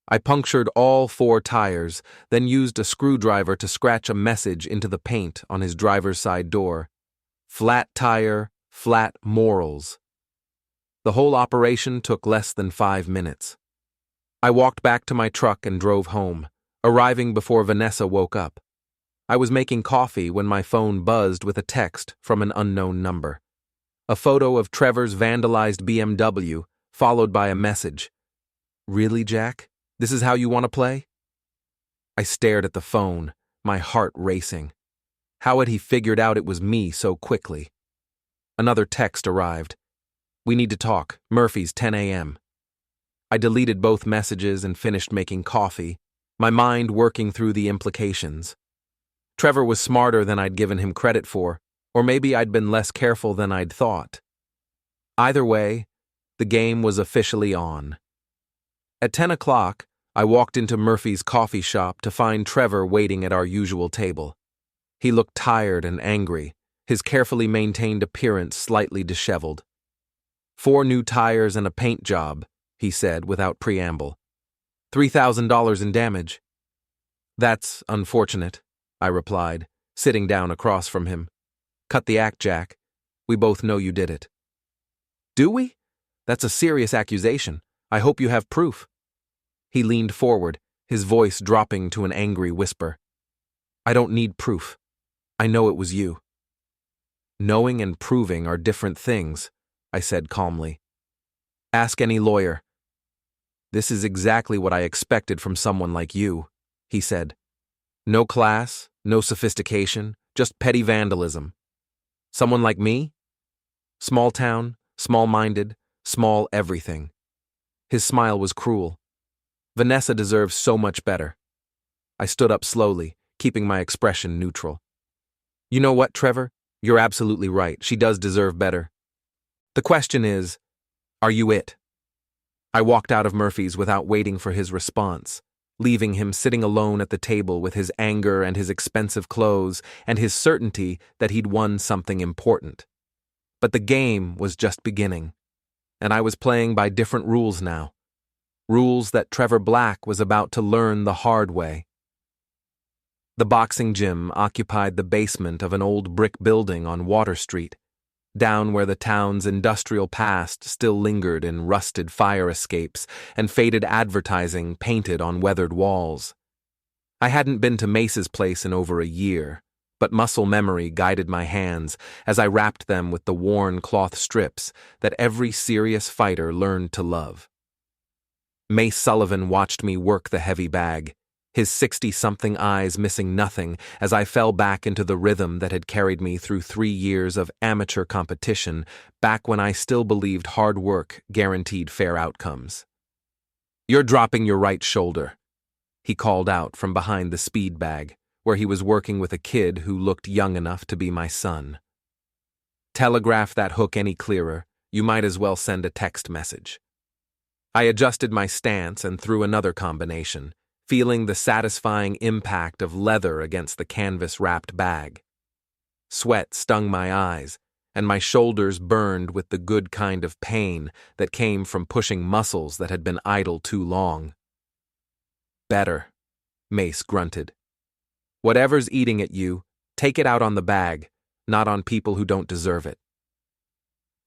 I punctured all 4 tires, then used a screwdriver to scratch a message into the paint on his driver's side door. "Flat tire, flat morals." The whole operation took less than 5 minutes. I walked back to my truck and drove home, arriving before Vanessa woke up. I was making coffee when my phone buzzed with a text from an unknown number. A photo of Trevor's vandalized BMW, followed by a message. "Really, Jack? This is how you want to play?" I stared at the phone, my heart racing. How had he figured out it was me so quickly? Another text arrived. "We need to talk. Murphy's 10 a.m. I deleted both messages and finished making coffee, my mind working through the implications. Trevor was smarter than I'd given him credit for, or maybe I'd been less careful than I'd thought. Either way, the game was officially on. At 10 o'clock, I walked into Murphy's coffee shop to find Trevor waiting at our usual table. He looked tired and angry, his carefully maintained appearance slightly disheveled. "4 new tires and a paint job," he said without preamble. $3,000 in damage. "That's unfortunate," I replied, sitting down across from him. "Cut the act, Jack. We both know you did it." "Do we? That's a serious accusation. I hope you have proof." He leaned forward, his voice dropping to an angry whisper. "I don't need proof. I know it was you." "Knowing and proving are different things," I said calmly. "Ask any lawyer." "This is exactly what I expected from someone like you," he said. "No class, no sophistication, just petty vandalism. Someone like me? Small town, small-minded, small everything." His smile was cruel. "Vanessa deserves so much better." I stood up slowly, keeping my expression neutral. "You know what, Trevor? You're absolutely right. She does deserve better. The question is, are you it?" I walked out of Murphy's without waiting for his response, leaving him sitting alone at the table with his anger and his expensive clothes and his certainty that he'd won something important. But the game was just beginning, and I was playing by different rules now. Rules that Trevor Black was about to learn the hard way. The boxing gym occupied the basement of an old brick building on Water Street, down where the town's industrial past still lingered in rusted fire escapes and faded advertising painted on weathered walls. I hadn't been to Mace's place in over a year, but muscle memory guided my hands as I wrapped them with the worn cloth strips that every serious fighter learned to love. Mace Sullivan watched me work the heavy bag, his 60-something eyes missing nothing as I fell back into the rhythm that had carried me through 3 years of amateur competition back when I still believed hard work guaranteed fair outcomes. "You're dropping your right shoulder," he called out from behind the speed bag, where he was working with a kid who looked young enough to be my son. "Telegraph that hook any clearer, you might as well send a text message." I adjusted my stance and threw another combination, feeling the satisfying impact of leather against the canvas-wrapped bag. Sweat stung my eyes, and my shoulders burned with the good kind of pain that came from pushing muscles that had been idle too long. better, Mace grunted. Whatever's eating at you, take it out on the bag, not on people who don't deserve it.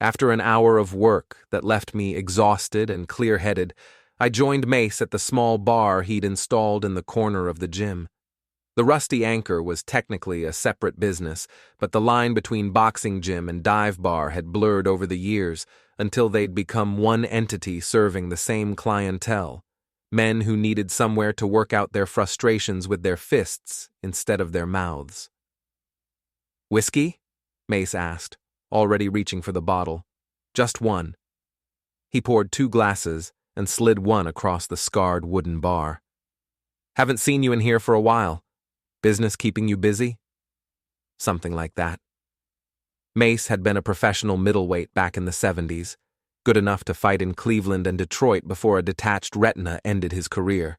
After an hour of work that left me exhausted and clear-headed, I joined Mace at the small bar he'd installed in the corner of the gym. The Rusty Anchor was technically a separate business, but the line between boxing gym and dive bar had blurred over the years until they'd become one entity serving the same clientele, men who needed somewhere to work out their frustrations with their fists instead of their mouths. "Whiskey?" Mace asked, already reaching for the bottle. "Just one." He poured 2 glasses and slid one across the scarred wooden bar. "Haven't seen you in here for a while. Business keeping you busy?" Something like that. Mace had been a professional middleweight back in the 70s, good enough to fight in Cleveland and Detroit before a detached retina ended his career.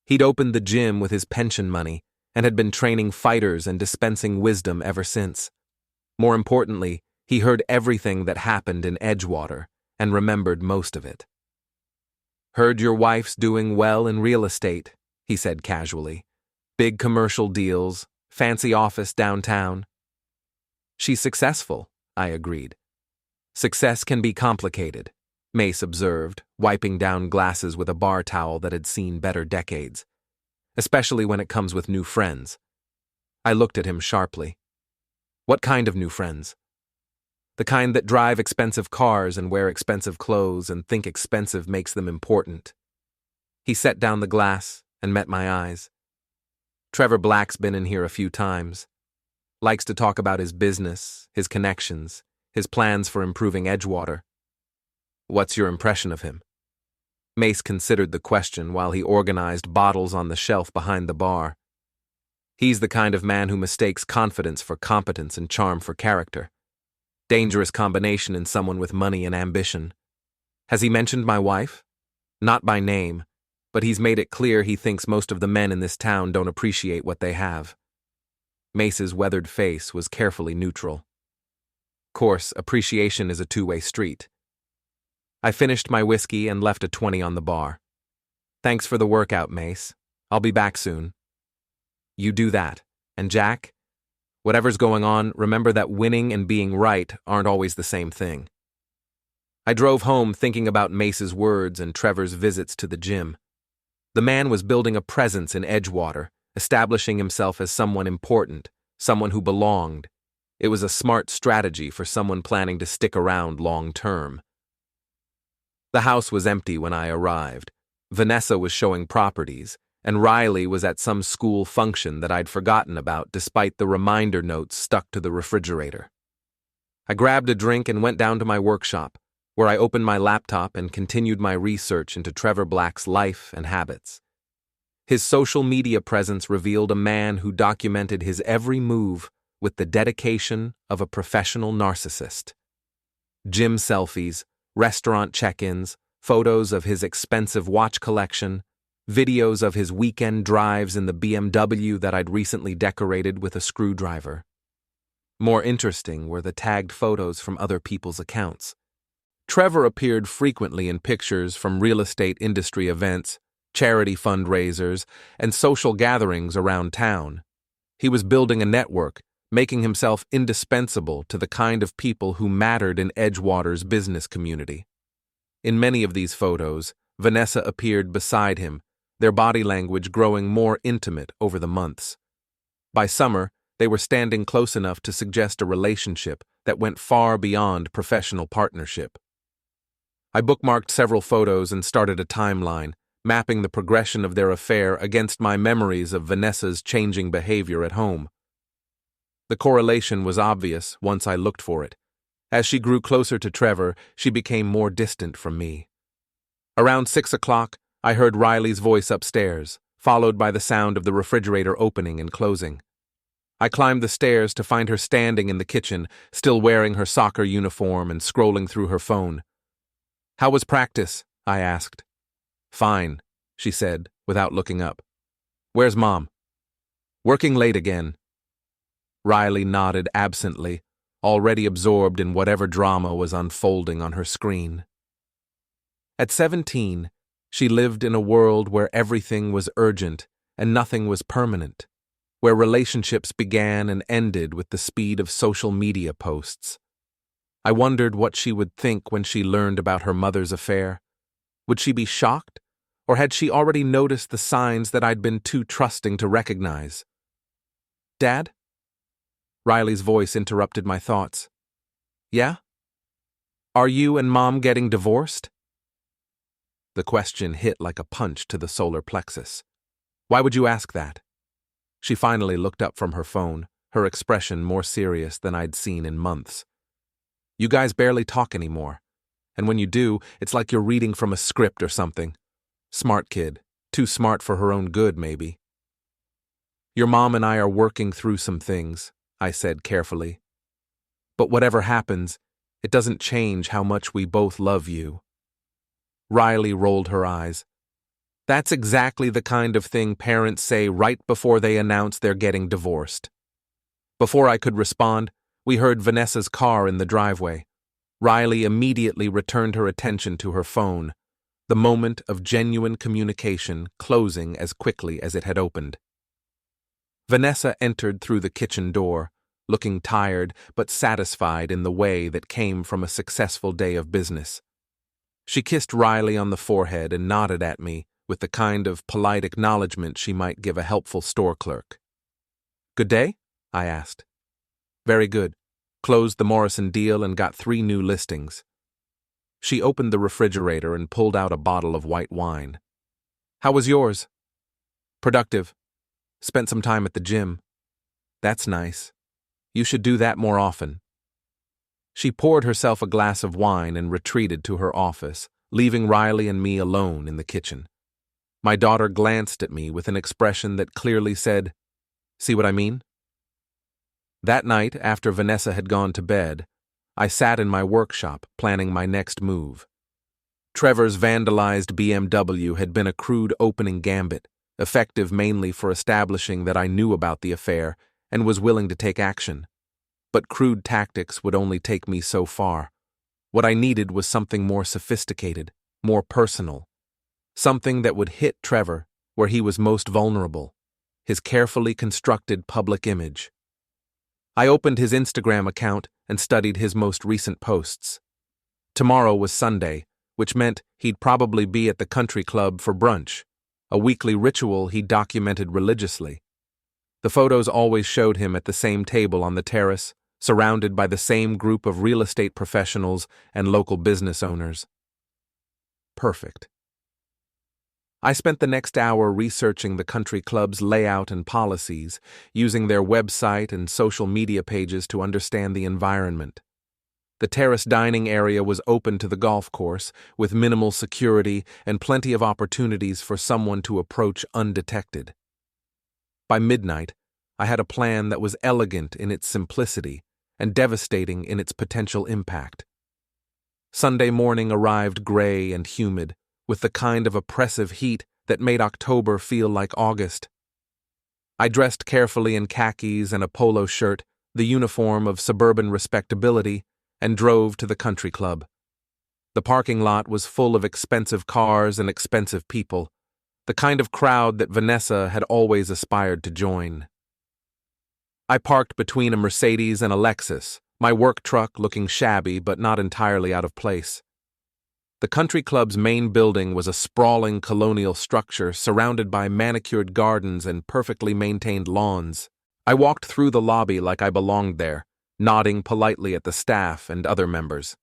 He'd opened the gym with his pension money and had been training fighters and dispensing wisdom ever since. More importantly, he heard everything that happened in Edgewater and remembered most of it. "Heard your wife's doing well in real estate," he said casually. "Big commercial deals, fancy office downtown." "She's successful," I agreed. "Success can be complicated," Mace observed, wiping down glasses with a bar towel that had seen better decades. "Especially when it comes with new friends." I looked at him sharply. "What kind of new friends?" "The kind that drive expensive cars and wear expensive clothes and think expensive makes them important." He set down the glass and met my eyes. "Trevor Black's been in here a few times. Likes to talk about his business, his connections, his plans for improving Edgewater." "What's your impression of him?" Mace considered the question while he organized bottles on the shelf behind the bar. "He's the kind of man who mistakes confidence for competence and charm for character. Dangerous combination in someone with money and ambition. Has he mentioned my wife? Not by name, but he's made it clear he thinks most of the men in this town don't appreciate what they have." Mace's weathered face was carefully neutral. "Course, appreciation is a two-way street." I finished my whiskey and left a 20 on the bar. "Thanks for the workout, Mace. I'll be back soon." "You do that. And Jack? Whatever's going on, remember that winning and being right aren't always the same thing." I drove home thinking about Mace's words and Trevor's visits to the gym. The man was building a presence in Edgewater, establishing himself as someone important, someone who belonged. It was a smart strategy for someone planning to stick around long term. The house was empty when I arrived. Vanessa was showing properties, and Riley was at some school function that I'd forgotten about despite the reminder notes stuck to the refrigerator. I grabbed a drink and went down to my workshop, where I opened my laptop and continued my research into Trevor Black's life and habits. His social media presence revealed a man who documented his every move with the dedication of a professional narcissist. Gym selfies, restaurant check-ins, photos of his expensive watch collection, videos of his weekend drives in the BMW that I'd recently decorated with a screwdriver. More interesting were the tagged photos from other people's accounts. Trevor appeared frequently in pictures from real estate industry events, charity fundraisers, and social gatherings around town. He was building a network, making himself indispensable to the kind of people who mattered in Edgewater's business community. In many of these photos, Vanessa appeared beside him, their body language growing more intimate over the months. By summer, they were standing close enough to suggest a relationship that went far beyond professional partnership. I bookmarked several photos and started a timeline, mapping the progression of their affair against my memories of Vanessa's changing behavior at home. The correlation was obvious once I looked for it. As she grew closer to Trevor, she became more distant from me. Around 6 o'clock, I heard Riley's voice upstairs, followed by the sound of the refrigerator opening and closing. I climbed the stairs to find her standing in the kitchen, still wearing her soccer uniform and scrolling through her phone. "How was practice?" I asked. "Fine," she said, without looking up. "Where's Mom?" "Working late again." Riley nodded absently, already absorbed in whatever drama was unfolding on her screen. At 17, She lived in a world where everything was urgent and nothing was permanent, where relationships began and ended with the speed of social media posts. I wondered what she would think when she learned about her mother's affair. Would she be shocked, or had she already noticed the signs that I'd been too trusting to recognize? "Dad?" Riley's voice interrupted my thoughts. "Yeah? Are you and Mom getting divorced?" The question hit like a punch to the solar plexus. "Why would you ask that?" She finally looked up from her phone, her expression more serious than I'd seen in months. "You guys barely talk anymore, and when you do, it's like you're reading from a script or something. Smart kid, too smart for her own good, maybe." "Your mom and I are working through some things," I said carefully. "But whatever happens, it doesn't change how much we both love you." Riley rolled her eyes. "That's exactly the kind of thing parents say right before they announce they're getting divorced." Before I could respond, we heard Vanessa's car in the driveway. Riley immediately returned her attention to her phone, the moment of genuine communication closing as quickly as it had opened. Vanessa entered through the kitchen door, looking tired but satisfied in the way that came from a successful day of business. She kissed Riley on the forehead and nodded at me with the kind of polite acknowledgement she might give a helpful store clerk. "Good day?" I asked. "Very good. Closed the Morrison deal and got 3 new listings." She opened the refrigerator and pulled out a bottle of white wine. "How was yours?" "Productive. Spent some time at the gym." "That's nice. You should do that more often." She poured herself a glass of wine and retreated to her office, leaving Riley and me alone in the kitchen. My daughter glanced at me with an expression that clearly said, "See what I mean?" That night, after Vanessa had gone to bed, I sat in my workshop planning my next move. Trevor's vandalized BMW had been a crude opening gambit, effective mainly for establishing that I knew about the affair and was willing to take action. But crude tactics would only take me so far. What I needed was something more sophisticated, more personal. Something that would hit Trevor where he was most vulnerable, his carefully constructed public image. I opened his Instagram account and studied his most recent posts. Tomorrow was Sunday, which meant he'd probably be at the country club for brunch, a weekly ritual he documented religiously. The photos always showed him at the same table on the terrace, surrounded by the same group of real estate professionals and local business owners. Perfect. I spent the next hour researching the country club's layout and policies, using their website and social media pages to understand the environment. The terrace dining area was open to the golf course, with minimal security and plenty of opportunities for someone to approach undetected. By midnight, I had a plan that was elegant in its simplicity and devastating in its potential impact. Sunday morning arrived gray and humid, with the kind of oppressive heat that made October feel like August. I dressed carefully in khakis and a polo shirt, the uniform of suburban respectability, and drove to the country club. The parking lot was full of expensive cars and expensive people, the kind of crowd that Vanessa had always aspired to join. I parked between a Mercedes and a Lexus, my work truck looking shabby but not entirely out of place. The country club's main building was a sprawling colonial structure surrounded by manicured gardens and perfectly maintained lawns. I walked through the lobby like I belonged there, nodding politely at the staff and other members.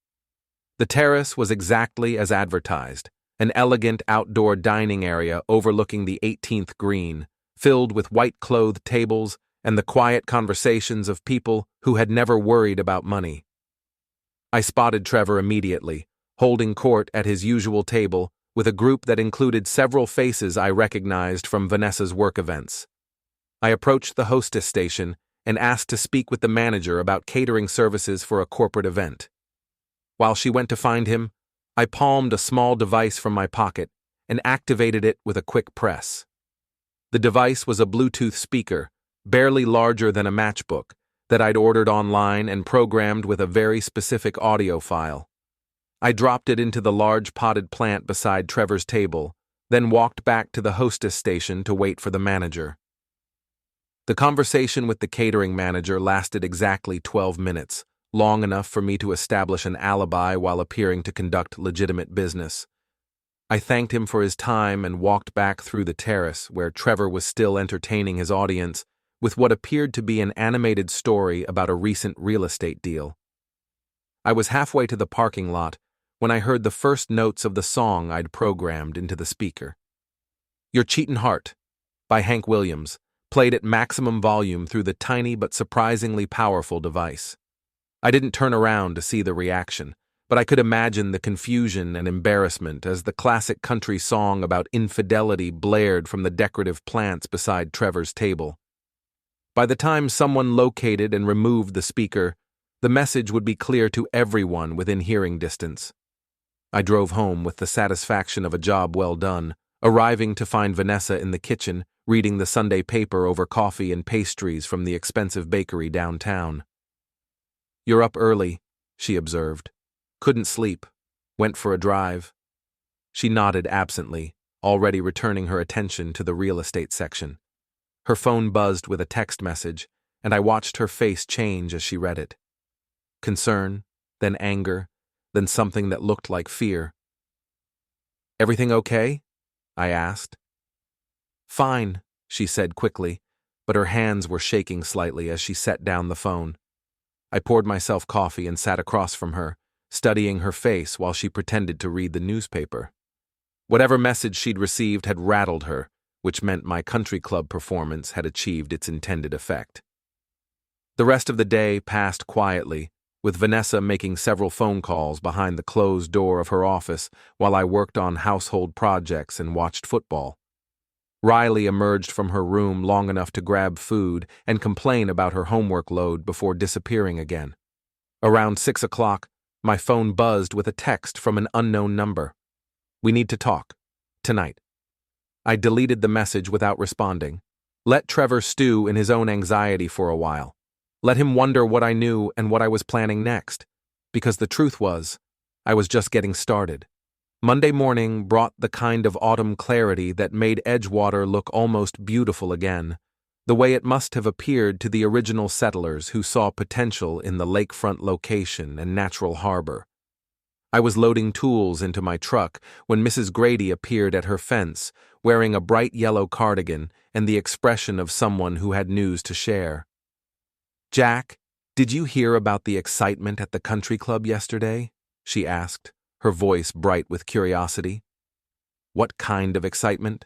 The terrace was exactly as advertised, an elegant outdoor dining area overlooking the 18th green, filled with white-clothed tables and the quiet conversations of people who had never worried about money. I spotted Trevor immediately, holding court at his usual table with a group that included several faces I recognized from Vanessa's work events. I approached the hostess station and asked to speak with the manager about catering services for a corporate event. While she went to find him, I palmed a small device from my pocket and activated it with a quick press. The device was a Bluetooth speaker, barely larger than a matchbook, that I'd ordered online and programmed with a very specific audio file. I dropped it into the large potted plant beside Trevor's table, then walked back to the hostess station to wait for the manager. The conversation with the catering manager lasted exactly 12 minutes, long enough for me to establish an alibi while appearing to conduct legitimate business. I thanked him for his time and walked back through the terrace where Trevor was still entertaining his audience with what appeared to be an animated story about a recent real estate deal. I was halfway to the parking lot when I heard the first notes of the song I'd programmed into the speaker. "Your Cheatin' Heart" by Hank Williams played at maximum volume through the tiny but surprisingly powerful device. I didn't turn around to see the reaction, but I could imagine the confusion and embarrassment as the classic country song about infidelity blared from the decorative plants beside Trevor's table. By the time someone located and removed the speaker, the message would be clear to everyone within hearing distance. I drove home with the satisfaction of a job well done, arriving to find Vanessa in the kitchen, reading the Sunday paper over coffee and pastries from the expensive bakery downtown. "You're up early," she observed. "Couldn't sleep. Went for a drive." She nodded absently, already returning her attention to the real estate section. Her phone buzzed with a text message, and I watched her face change as she read it. Concern, then anger, then something that looked like fear. "Everything okay?" I asked. "Fine," she said quickly, but her hands were shaking slightly as she set down the phone. I poured myself coffee and sat across from her, studying her face while she pretended to read the newspaper. Whatever message she'd received had rattled her, which meant my country club performance had achieved its intended effect. The rest of the day passed quietly, with Vanessa making several phone calls behind the closed door of her office while I worked on household projects and watched football. Riley emerged from her room long enough to grab food and complain about her homework load before disappearing again. Around 6 o'clock, my phone buzzed with a text from an unknown number. "We need to talk. Tonight." I deleted the message without responding. Let Trevor stew in his own anxiety for a while. Let him wonder what I knew and what I was planning next. Because the truth was, I was just getting started. Monday morning brought the kind of autumn clarity that made Edgewater look almost beautiful again, the way it must have appeared to the original settlers who saw potential in the lakefront location and natural harbor. I was loading tools into my truck when Mrs. Grady appeared at her fence, wearing a bright yellow cardigan and the expression of someone who had news to share. "Jack, did you hear about the excitement at the country club yesterday?" she asked, her voice bright with curiosity. "What kind of excitement?"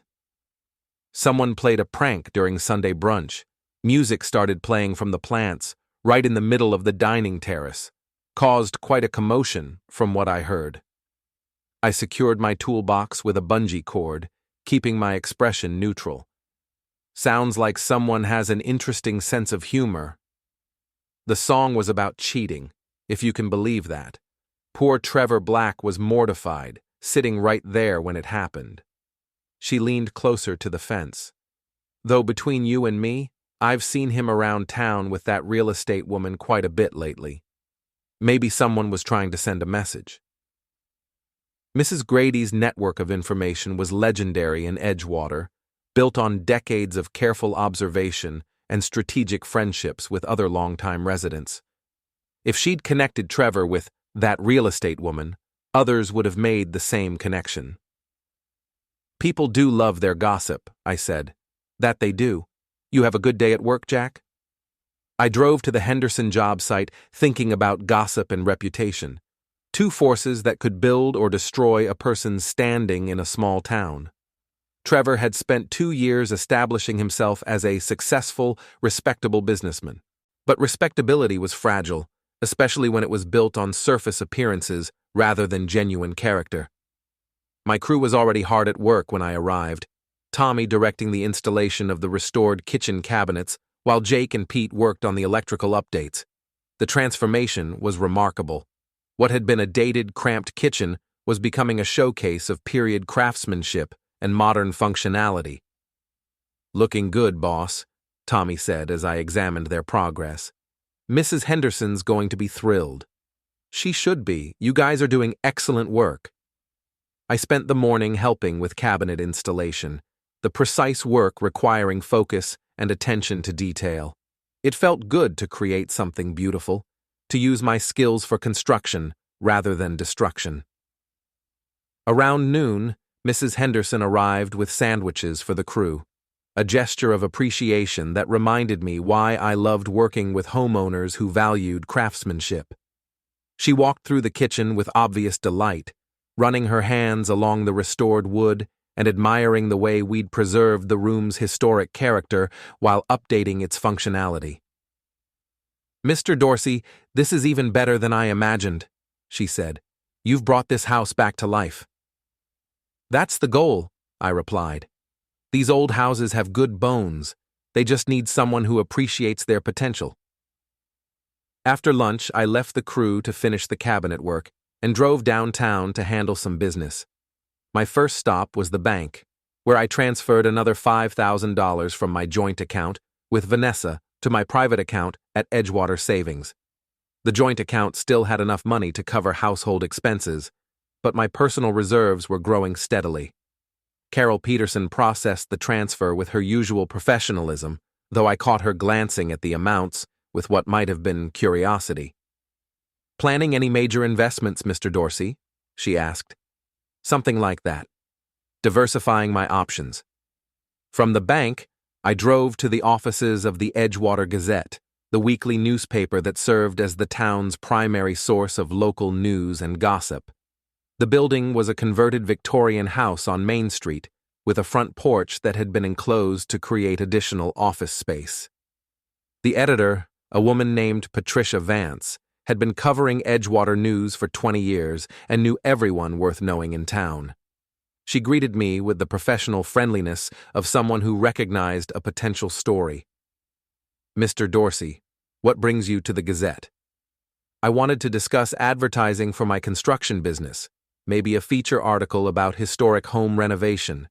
"Someone played a prank during Sunday brunch. Music started playing from the plants, right in the middle of the dining terrace. Caused quite a commotion, from what I heard." I secured my toolbox with a bungee cord, keeping my expression neutral. "Sounds like someone has an interesting sense of humor." The song was about cheating, if you can believe that. Poor Trevor Black was mortified, sitting right there when it happened. She leaned closer to the fence. "Though between you and me, I've seen him around town with that real estate woman quite a bit lately. Maybe someone was trying to send a message." Mrs. Grady's network of information was legendary in Edgewater, built on decades of careful observation and strategic friendships with other longtime residents. If she'd connected Trevor with that real estate woman, others would have made the same connection. "People do love their gossip," I said. "That they do. You have a good day at work, Jack?" I drove to the Henderson job site thinking about gossip and reputation, two forces that could build or destroy a person's standing in a small town. Trevor had spent 2 years establishing himself as a successful, respectable businessman. But respectability was fragile, especially when it was built on surface appearances rather than genuine character. My crew was already hard at work when I arrived, Tommy directing the installation of the restored kitchen cabinets, while Jake and Pete worked on the electrical updates. The transformation was remarkable. What had been a dated, cramped kitchen was becoming a showcase of period craftsmanship and modern functionality. "Looking good, boss," Tommy said as I examined their progress. "Mrs. Henderson's going to be thrilled." "She should be. You guys are doing excellent work." I spent the morning helping with cabinet installation, the precise work requiring focus and attention to detail. It felt good to create something beautiful, to use my skills for construction rather than destruction. Around noon, Mrs. Henderson arrived with sandwiches for the crew, a gesture of appreciation that reminded me why I loved working with homeowners who valued craftsmanship. She walked through the kitchen with obvious delight, running her hands along the restored wood and admiring the way we'd preserved the room's historic character while updating its functionality. "Mr. Dorsey, this is even better than I imagined," she said. "You've brought this house back to life." "That's the goal," I replied. "These old houses have good bones. They just need someone who appreciates their potential." After lunch, I left the crew to finish the cabinet work and drove downtown to handle some business. My first stop was the bank, where I transferred another $5,000 from my joint account with Vanessa to my private account at Edgewater Savings. The joint account still had enough money to cover household expenses, but my personal reserves were growing steadily. Carol Peterson processed the transfer with her usual professionalism, though I caught her glancing at the amounts with what might have been curiosity. "Planning any major investments, Mr. Dorsey?" she asked. "Something like that. Diversifying my options." From the bank, I drove to the offices of the Edgewater Gazette, the weekly newspaper that served as the town's primary source of local news and gossip. The building was a converted Victorian house on Main Street, with a front porch that had been enclosed to create additional office space. The editor, a woman named Patricia Vance, had been covering Edgewater news for 20 years and knew everyone worth knowing in town. She greeted me with the professional friendliness of someone who recognized a potential story. "Mr. Dorsey, what brings you to the Gazette?" "I wanted to discuss advertising for my construction business, maybe a feature article about historic home renovation."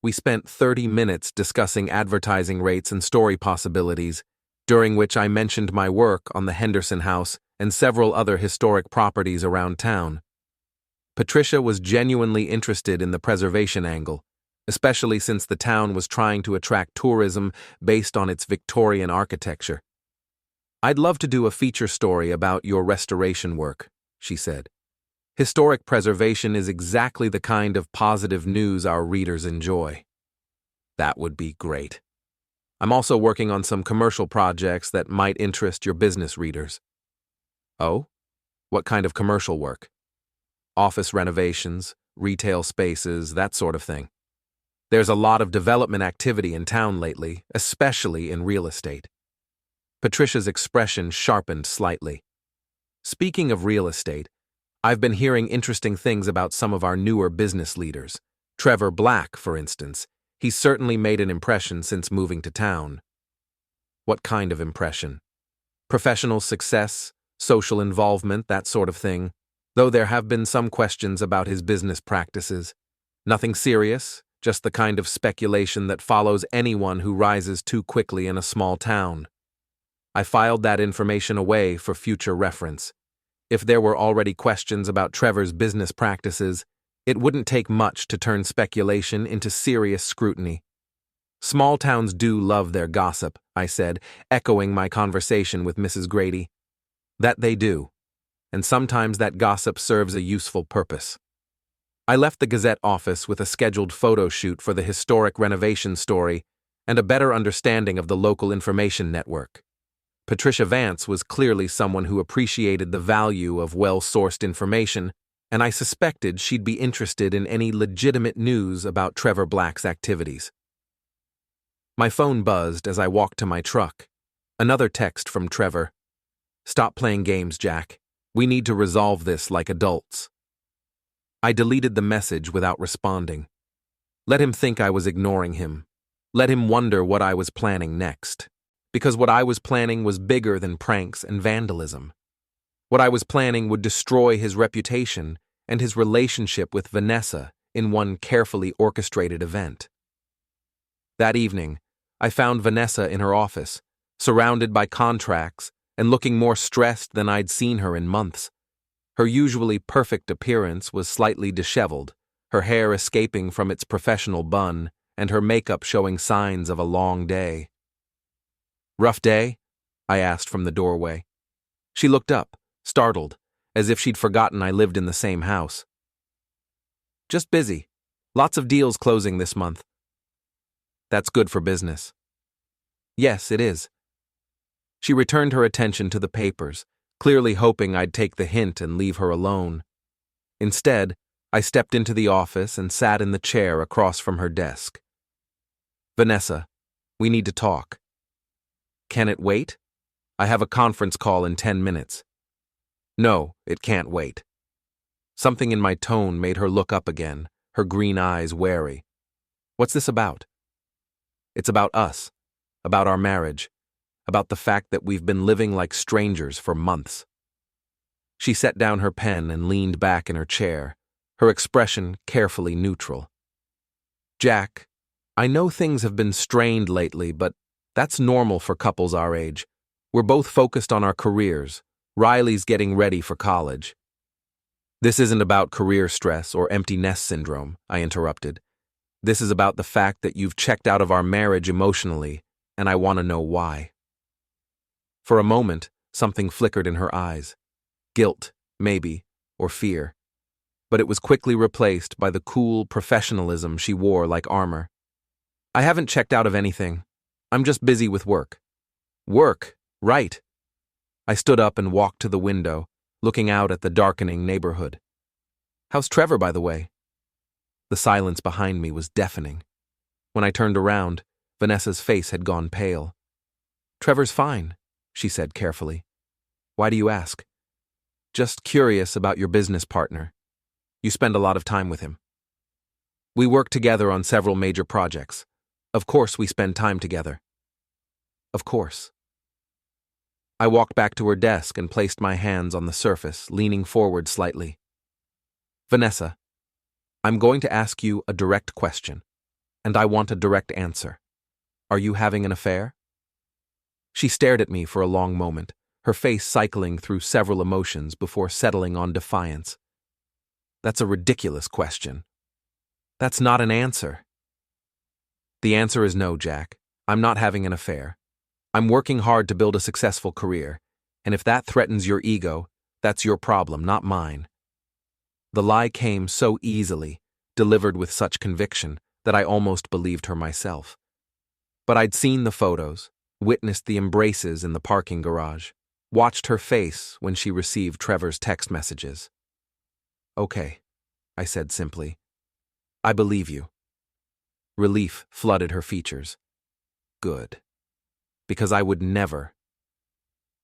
We spent 30 minutes discussing advertising rates and story possibilities, during which I mentioned my work on the Henderson House and several other historic properties around town. Patricia was genuinely interested in the preservation angle, especially since the town was trying to attract tourism based on its Victorian architecture. "I'd love to do a feature story about your restoration work," she said. "Historic preservation is exactly the kind of positive news our readers enjoy." "That would be great. I'm also working on some commercial projects that might interest your business readers." "Oh? What kind of commercial work?" "Office renovations, retail spaces, that sort of thing. There's a lot of development activity in town lately, especially in real estate." Patricia's expression sharpened slightly. "Speaking of real estate, I've been hearing interesting things about some of our newer business leaders. Trevor Black, for instance. He's certainly made an impression since moving to town." "What kind of impression?" "Professional success, social involvement, that sort of thing, though there have been some questions about his business practices. Nothing serious, just the kind of speculation that follows anyone who rises too quickly in a small town." I filed that information away for future reference. If there were already questions about Trevor's business practices, it wouldn't take much to turn speculation into serious scrutiny. "Small towns do love their gossip," I said, echoing my conversation with Mrs. Grady. "That they do, and sometimes that gossip serves a useful purpose." I left the Gazette office with a scheduled photo shoot for the historic renovation story and a better understanding of the local information network. Patricia Vance was clearly someone who appreciated the value of well-sourced information, and I suspected she'd be interested in any legitimate news about Trevor Black's activities. My phone buzzed as I walked to my truck. Another text from Trevor. "Stop playing games, Jack. We need to resolve this like adults." I deleted the message without responding. Let him think I was ignoring him. Let him wonder what I was planning next. Because what I was planning was bigger than pranks and vandalism. What I was planning would destroy his reputation and his relationship with Vanessa in one carefully orchestrated event. That evening, I found Vanessa in her office, surrounded by contracts and looking more stressed than I'd seen her in months. Her usually perfect appearance was slightly disheveled, her hair escaping from its professional bun, and her makeup showing signs of a long day. "Rough day?" I asked from the doorway. She looked up, startled, as if she'd forgotten I lived in the same house. "Just busy. Lots of deals closing this month." "That's good for business." "Yes, it is." She returned her attention to the papers, clearly hoping I'd take the hint and leave her alone. Instead, I stepped into the office and sat in the chair across from her desk. "Vanessa, we need to talk." "Can it wait? I have a conference call in 10 minutes. "No, it can't wait." Something in my tone made her look up again, her green eyes wary. "What's this about?" "It's about us, about our marriage, about the fact that we've been living like strangers for months." She set down her pen and leaned back in her chair, her expression carefully neutral. "Jack, I know things have been strained lately, but that's normal for couples our age. We're both focused on our careers. Riley's getting ready for college." "This isn't about career stress or empty nest syndrome," I interrupted. "This is about the fact that you've checked out of our marriage emotionally, and I want to know why." For a moment, something flickered in her eyes. Guilt, maybe, or fear. But it was quickly replaced by the cool professionalism she wore like armor. "I haven't checked out of anything. I'm just busy with work." "Work, right." I stood up and walked to the window, looking out at the darkening neighborhood. "How's Trevor, by the way?" The silence behind me was deafening. When I turned around, Vanessa's face had gone pale. "Trevor's fine," she said carefully. "Why do you ask?" "Just curious about your business partner. You spend a lot of time with him." "We work together on several major projects. Of course we spend time together." "Of course." I walked back to her desk and placed my hands on the surface, leaning forward slightly. "Vanessa, I'm going to ask you a direct question, and I want a direct answer. Are you having an affair?" She stared at me for a long moment, her face cycling through several emotions before settling on defiance. "That's a ridiculous question. That's not an answer." "The answer is no, Jack. I'm not having an affair. I'm working hard to build a successful career, and if that threatens your ego, that's your problem, not mine." The lie came so easily, delivered with such conviction, that I almost believed her myself. But I'd seen the photos, witnessed the embraces in the parking garage, watched her face when she received Trevor's text messages. "Okay," I said simply. "I believe you." Relief flooded her features. "Good. Because I would never."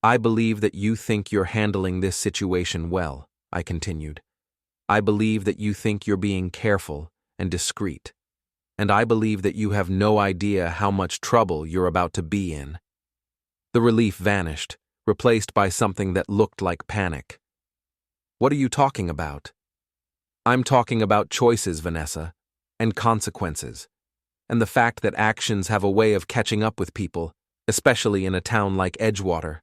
"I believe that you think you're handling this situation well," I continued. "I believe that you think you're being careful and discreet. And I believe that you have no idea how much trouble you're about to be in." The relief vanished, replaced by something that looked like panic. "What are you talking about?" "I'm talking about choices, Vanessa, and consequences, and the fact that actions have a way of catching up with people, especially in a town like Edgewater."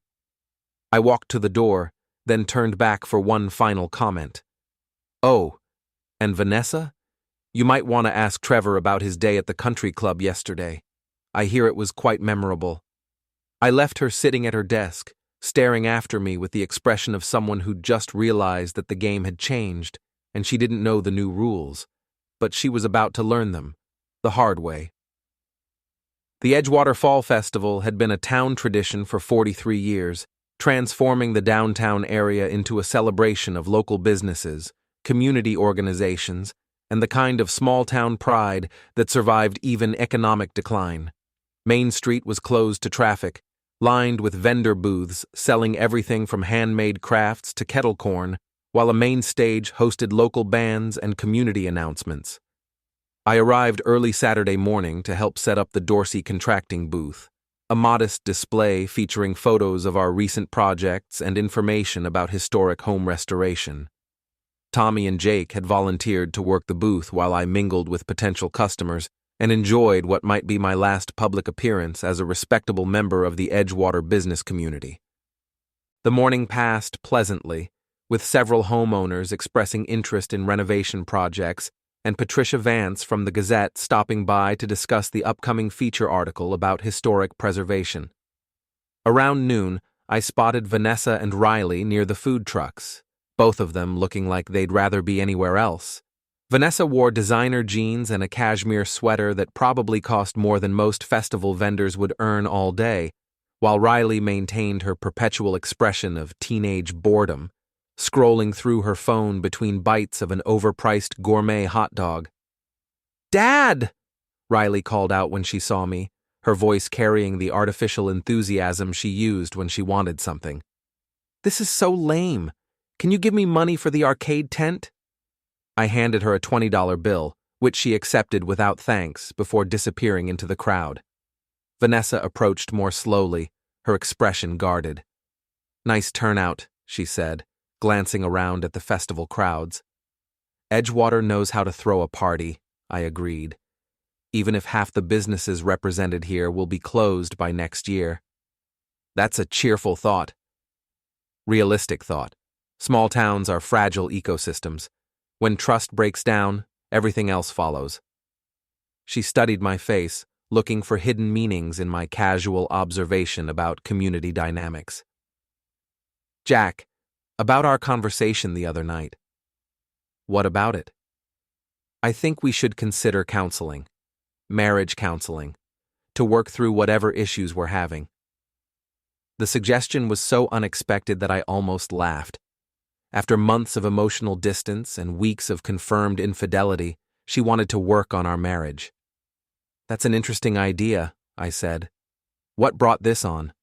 I walked to the door, then turned back for one final comment. "Oh, and Vanessa? You might want to ask Trevor about his day at the country club yesterday. I hear it was quite memorable." I left her sitting at her desk, staring after me with the expression of someone who'd just realized that the game had changed, and she didn't know the new rules, but she was about to learn them, the hard way. The Edgewater Fall Festival had been a town tradition for 43 years, transforming the downtown area into a celebration of local businesses, community organizations, and the kind of small-town pride that survived even economic decline. Main Street was closed to traffic, lined with vendor booths selling everything from handmade crafts to kettle corn, while a main stage hosted local bands and community announcements. I arrived early Saturday morning to help set up the Dorsey contracting booth, a modest display featuring photos of our recent projects and information about historic home restoration. Tommy and Jake had volunteered to work the booth while I mingled with potential customers and enjoyed what might be my last public appearance as a respectable member of the Edgewater business community. The morning passed pleasantly, with several homeowners expressing interest in renovation projects, and Patricia Vance from the Gazette stopping by to discuss the upcoming feature article about historic preservation. Around noon, I spotted Vanessa and Riley near the food trucks, both of them looking like they'd rather be anywhere else. Vanessa wore designer jeans and a cashmere sweater that probably cost more than most festival vendors would earn all day, while Riley maintained her perpetual expression of teenage boredom, scrolling through her phone between bites of an overpriced gourmet hot dog. "Dad!" Riley called out when she saw me, her voice carrying the artificial enthusiasm she used when she wanted something. "This is so lame. Can you give me money for the arcade tent?" I handed her a $20 bill, which she accepted without thanks before disappearing into the crowd. Vanessa approached more slowly, her expression guarded. "Nice turnout," she said, glancing around at the festival crowds. "Edgewater knows how to throw a party," I agreed, "even if half the businesses represented here will be closed by next year." That's a cheerful thought. Realistic thought. Small towns are fragile ecosystems. When trust breaks down, everything else follows. She studied my face, looking for hidden meanings in my casual observation about community dynamics. "Jack, about our conversation the other night." "What about it?" "I think we should consider counseling, marriage counseling, to work through whatever issues we're having." The suggestion was so unexpected that I almost laughed. After months of emotional distance and weeks of confirmed infidelity, she wanted to work on our marriage. "That's an interesting idea," I said. "What brought this on?"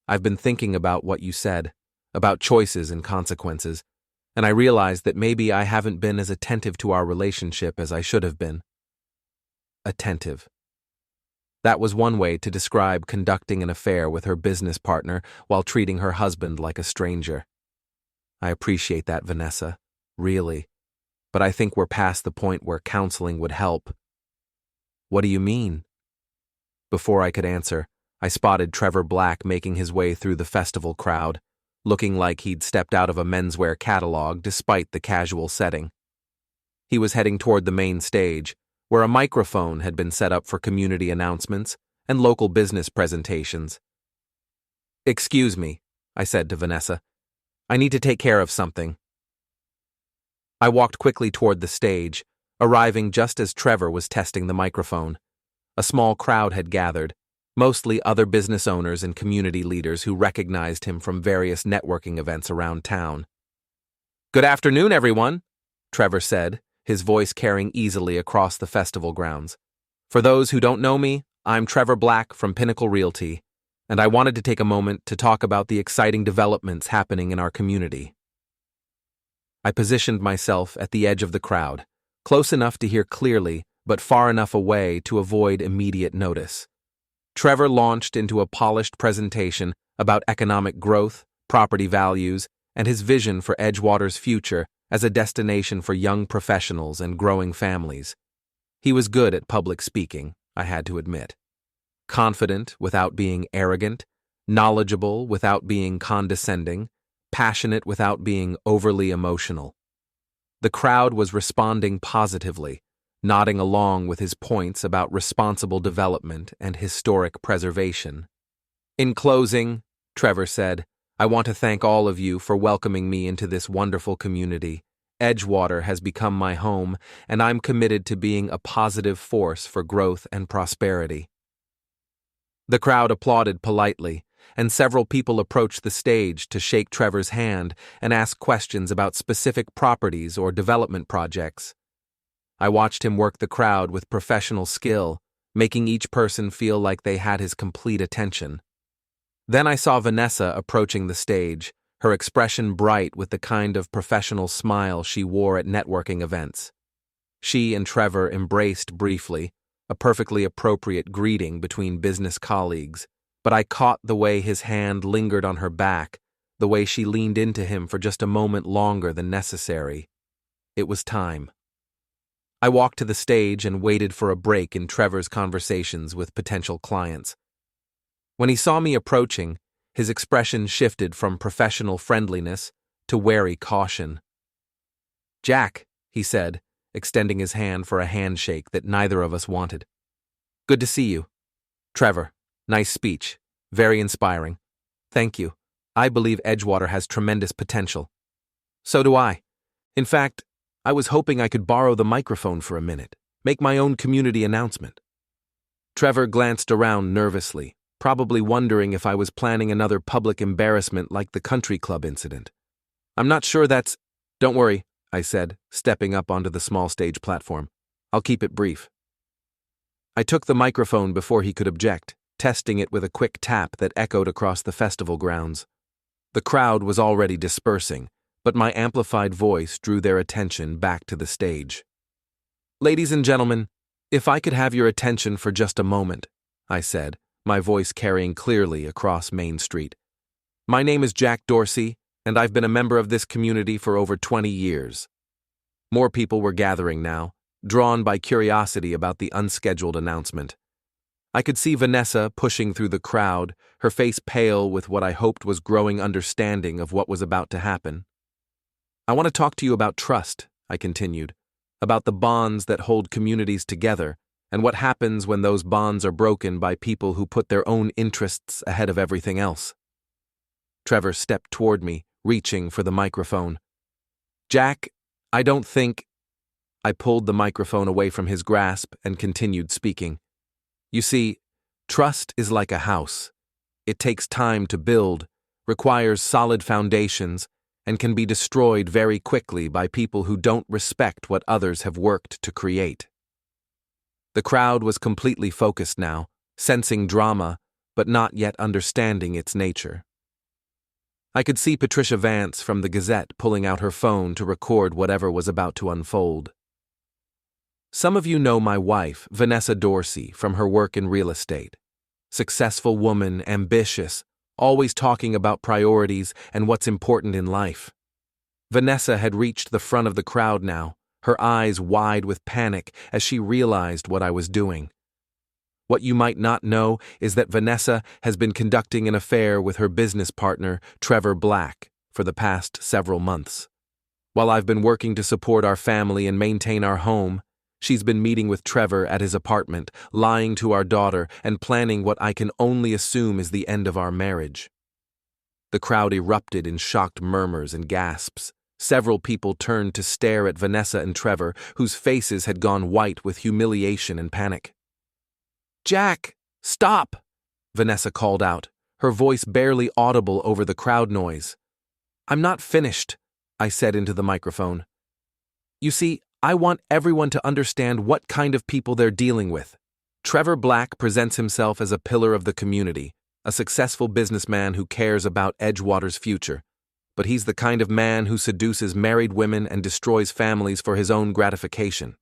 "I've been thinking about what you said, about choices and consequences, and I realized that maybe I haven't been as attentive to our relationship as I should have been." Attentive. That was one way to describe conducting an affair with her business partner while treating her husband like a stranger. "I appreciate that, Vanessa, really, but I think we're past the point where counseling would help." "What do you mean?" Before I could answer, I spotted Trevor Black making his way through the festival crowd, looking like he'd stepped out of a menswear catalog despite the casual setting. He was heading toward the main stage, where a microphone had been set up for community announcements and local business presentations. "Excuse me," I said to Vanessa. "I need to take care of something." I walked quickly toward the stage, arriving just as Trevor was testing the microphone. A small crowd had gathered, mostly other business owners and community leaders who recognized him from various networking events around town. "Good afternoon, everyone," Trevor said, his voice carrying easily across the festival grounds. "For those who don't know me, I'm Trevor Black from Pinnacle Realty, and I wanted to take a moment to talk about the exciting developments happening in our community." I positioned myself at the edge of the crowd, close enough to hear clearly, but far enough away to avoid immediate notice. Trevor launched into a polished presentation about economic growth, property values, and his vision for Edgewater's future as a destination for young professionals and growing families. He was good at public speaking, I had to admit. Confident without being arrogant, knowledgeable without being condescending, passionate without being overly emotional. The crowd was responding positively, nodding along with his points about responsible development and historic preservation. "In closing," Trevor said, "I want to thank all of you for welcoming me into this wonderful community. Edgewater has become my home, and I'm committed to being a positive force for growth and prosperity." The crowd applauded politely, and several people approached the stage to shake Trevor's hand and ask questions about specific properties or development projects. I watched him work the crowd with professional skill, making each person feel like they had his complete attention. Then I saw Vanessa approaching the stage, her expression bright with the kind of professional smile she wore at networking events. She and Trevor embraced briefly, a perfectly appropriate greeting between business colleagues, but I caught the way his hand lingered on her back, the way she leaned into him for just a moment longer than necessary. It was time. I walked to the stage and waited for a break in Trevor's conversations with potential clients. When he saw me approaching, his expression shifted from professional friendliness to wary caution. "Jack," he said, extending his hand for a handshake that neither of us wanted. "Good to see you." "Trevor, nice speech. Very inspiring. Thank you. I believe Edgewater has tremendous potential." "So do I. In fact, I was hoping I could borrow the microphone for a minute, make my own community announcement." Trevor glanced around nervously, probably wondering if I was planning another public embarrassment like the country club incident. "I'm not sure that's—" "Don't worry," I said, stepping up onto the small stage platform. "I'll keep it brief." I took the microphone before he could object, testing it with a quick tap that echoed across the festival grounds. The crowd was already dispersing, but my amplified voice drew their attention back to the stage. "Ladies and gentlemen, if I could have your attention for just a moment," I said, my voice carrying clearly across Main Street. "My name is Jack Dorsey, and I've been a member of this community for over 20 years. More people were gathering now, drawn by curiosity about the unscheduled announcement. I could see Vanessa pushing through the crowd, her face pale with what I hoped was growing understanding of what was about to happen. "I want to talk to you about trust," I continued, "about the bonds that hold communities together, and what happens when those bonds are broken by people who put their own interests ahead of everything else." Trevor stepped toward me, reaching for the microphone. "Jack, I don't think—" I pulled the microphone away from his grasp and continued speaking. "You see, trust is like a house. It takes time to build, requires solid foundations, and can be destroyed very quickly by people who don't respect what others have worked to create." The crowd was completely focused now, sensing drama, but not yet understanding its nature. I could see Patricia Vance from the Gazette pulling out her phone to record whatever was about to unfold. Some of you know my wife, Vanessa Dorsey, from her work in real estate. Successful woman, ambitious, always talking about priorities and what's important in life. Vanessa had reached the front of the crowd now, her eyes wide with panic as she realized what I was doing. What you might not know is that Vanessa has been conducting an affair with her business partner, Trevor Black, for the past several months. While I've been working to support our family and maintain our home, she's been meeting with Trevor at his apartment, lying to our daughter, and planning what I can only assume is the end of our marriage. The crowd erupted in shocked murmurs and gasps. Several people turned to stare at Vanessa and Trevor, whose faces had gone white with humiliation and panic. "Jack, stop!" Vanessa called out, her voice barely audible over the crowd noise. "I'm not finished," I said into the microphone. "You see, I want everyone to understand what kind of people they're dealing with. Trevor Black presents himself as a pillar of the community, a successful businessman who cares about Edgewater's future. But he's the kind of man who seduces married women and destroys families for his own gratification."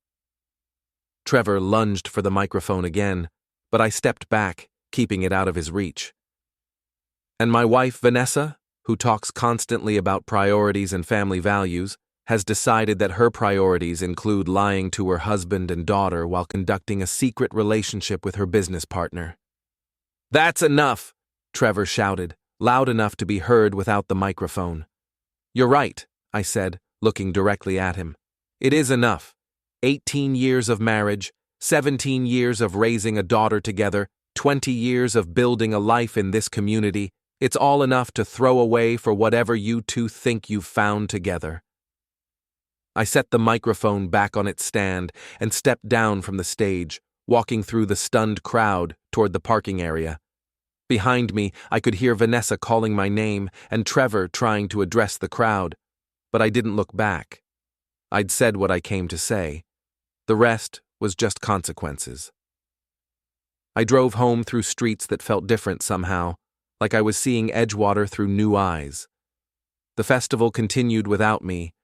Trevor lunged for the microphone again, but I stepped back, keeping it out of his reach. "And my wife, Vanessa, who talks constantly about priorities and family values, has decided that her priorities include lying to her husband and daughter while conducting a secret relationship with her business partner." "That's enough!" Trevor shouted, loud enough to be heard without the microphone. "You're right," I said, looking directly at him. "It is enough. 18 years of marriage, 17 years of raising a daughter together, 20 years of building a life in this community. It's all enough to throw away for whatever you two think you've found together." I set the microphone back on its stand and stepped down from the stage, walking through the stunned crowd toward the parking area. Behind me, I could hear Vanessa calling my name and Trevor trying to address the crowd, but I didn't look back. I'd said what I came to say. The rest was just consequences. I drove home through streets that felt different somehow, like I was seeing Edgewater through new eyes. The festival continued without me,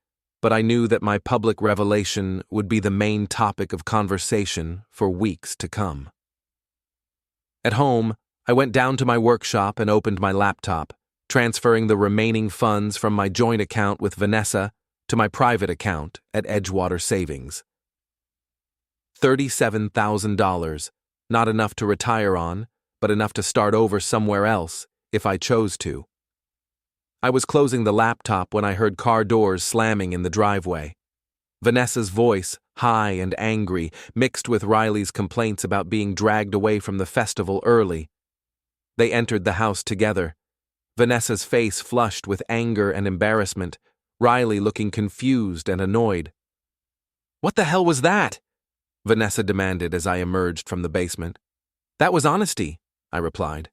but I knew that my public revelation would be the main topic of conversation for weeks to come. At home, I went down to my workshop and opened my laptop, transferring the remaining funds from my joint account with Vanessa to my private account at Edgewater Savings. $37,000, not enough to retire on, but enough to start over somewhere else if I chose to. I was closing the laptop when I heard car doors slamming in the driveway. Vanessa's voice, high and angry, mixed with Riley's complaints about being dragged away from the festival early. They entered the house together. Vanessa's face flushed with anger and embarrassment, Riley looking confused and annoyed. "What the hell was that?" Vanessa demanded as I emerged from the basement. "That was honesty," I replied.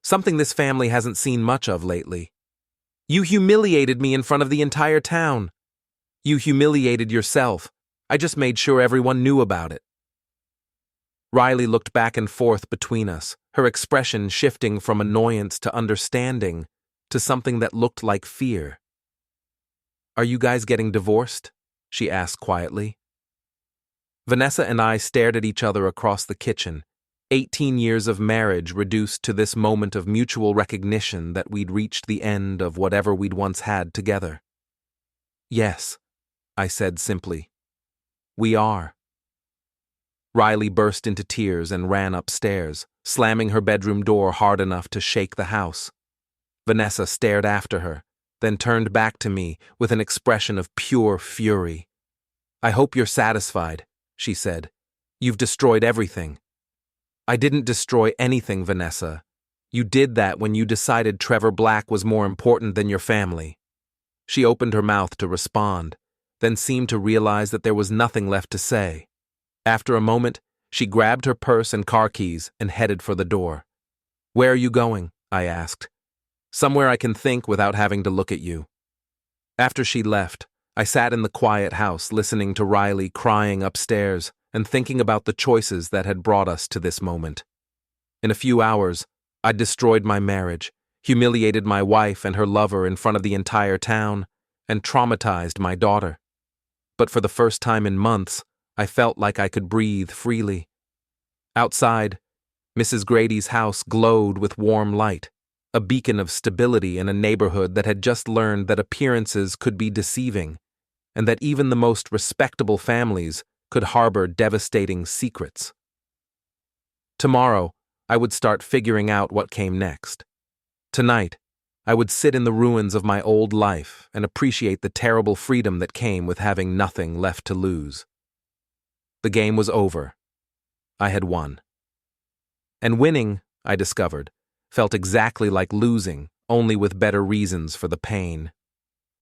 "Something this family hasn't seen much of lately. You humiliated me in front of the entire town. You humiliated yourself. I just made sure everyone knew about it." Riley looked back and forth between us, her expression shifting from annoyance to understanding to something that looked like fear. "Are you guys getting divorced?" she asked quietly. Vanessa and I stared at each other across the kitchen, 18 years of marriage reduced to this moment of mutual recognition that we'd reached the end of whatever we'd once had together. "Yes," I said simply. "We are." Riley burst into tears and ran upstairs, slamming her bedroom door hard enough to shake the house. Vanessa stared after her, then turned back to me with an expression of pure fury. "I hope you're satisfied," she said. "You've destroyed everything." "I didn't destroy anything, Vanessa. You did that when you decided Trevor Black was more important than your family." She opened her mouth to respond, then seemed to realize that there was nothing left to say. After a moment, she grabbed her purse and car keys and headed for the door. "Where are you going?" I asked. "Somewhere I can think without having to look at you." After she left, I sat in the quiet house listening to Riley crying upstairs and thinking about the choices that had brought us to this moment. In a few hours, I'd destroyed my marriage, humiliated my wife and her lover in front of the entire town, and traumatized my daughter. But for the first time in months, I felt like I could breathe freely. Outside, Mrs. Grady's house glowed with warm light, a beacon of stability in a neighborhood that had just learned that appearances could be deceiving, and that even the most respectable families could harbor devastating secrets. Tomorrow, I would start figuring out what came next. Tonight, I would sit in the ruins of my old life and appreciate the terrible freedom that came with having nothing left to lose. The game was over. I had won. And winning, I discovered, felt exactly like losing, only with better reasons for the pain.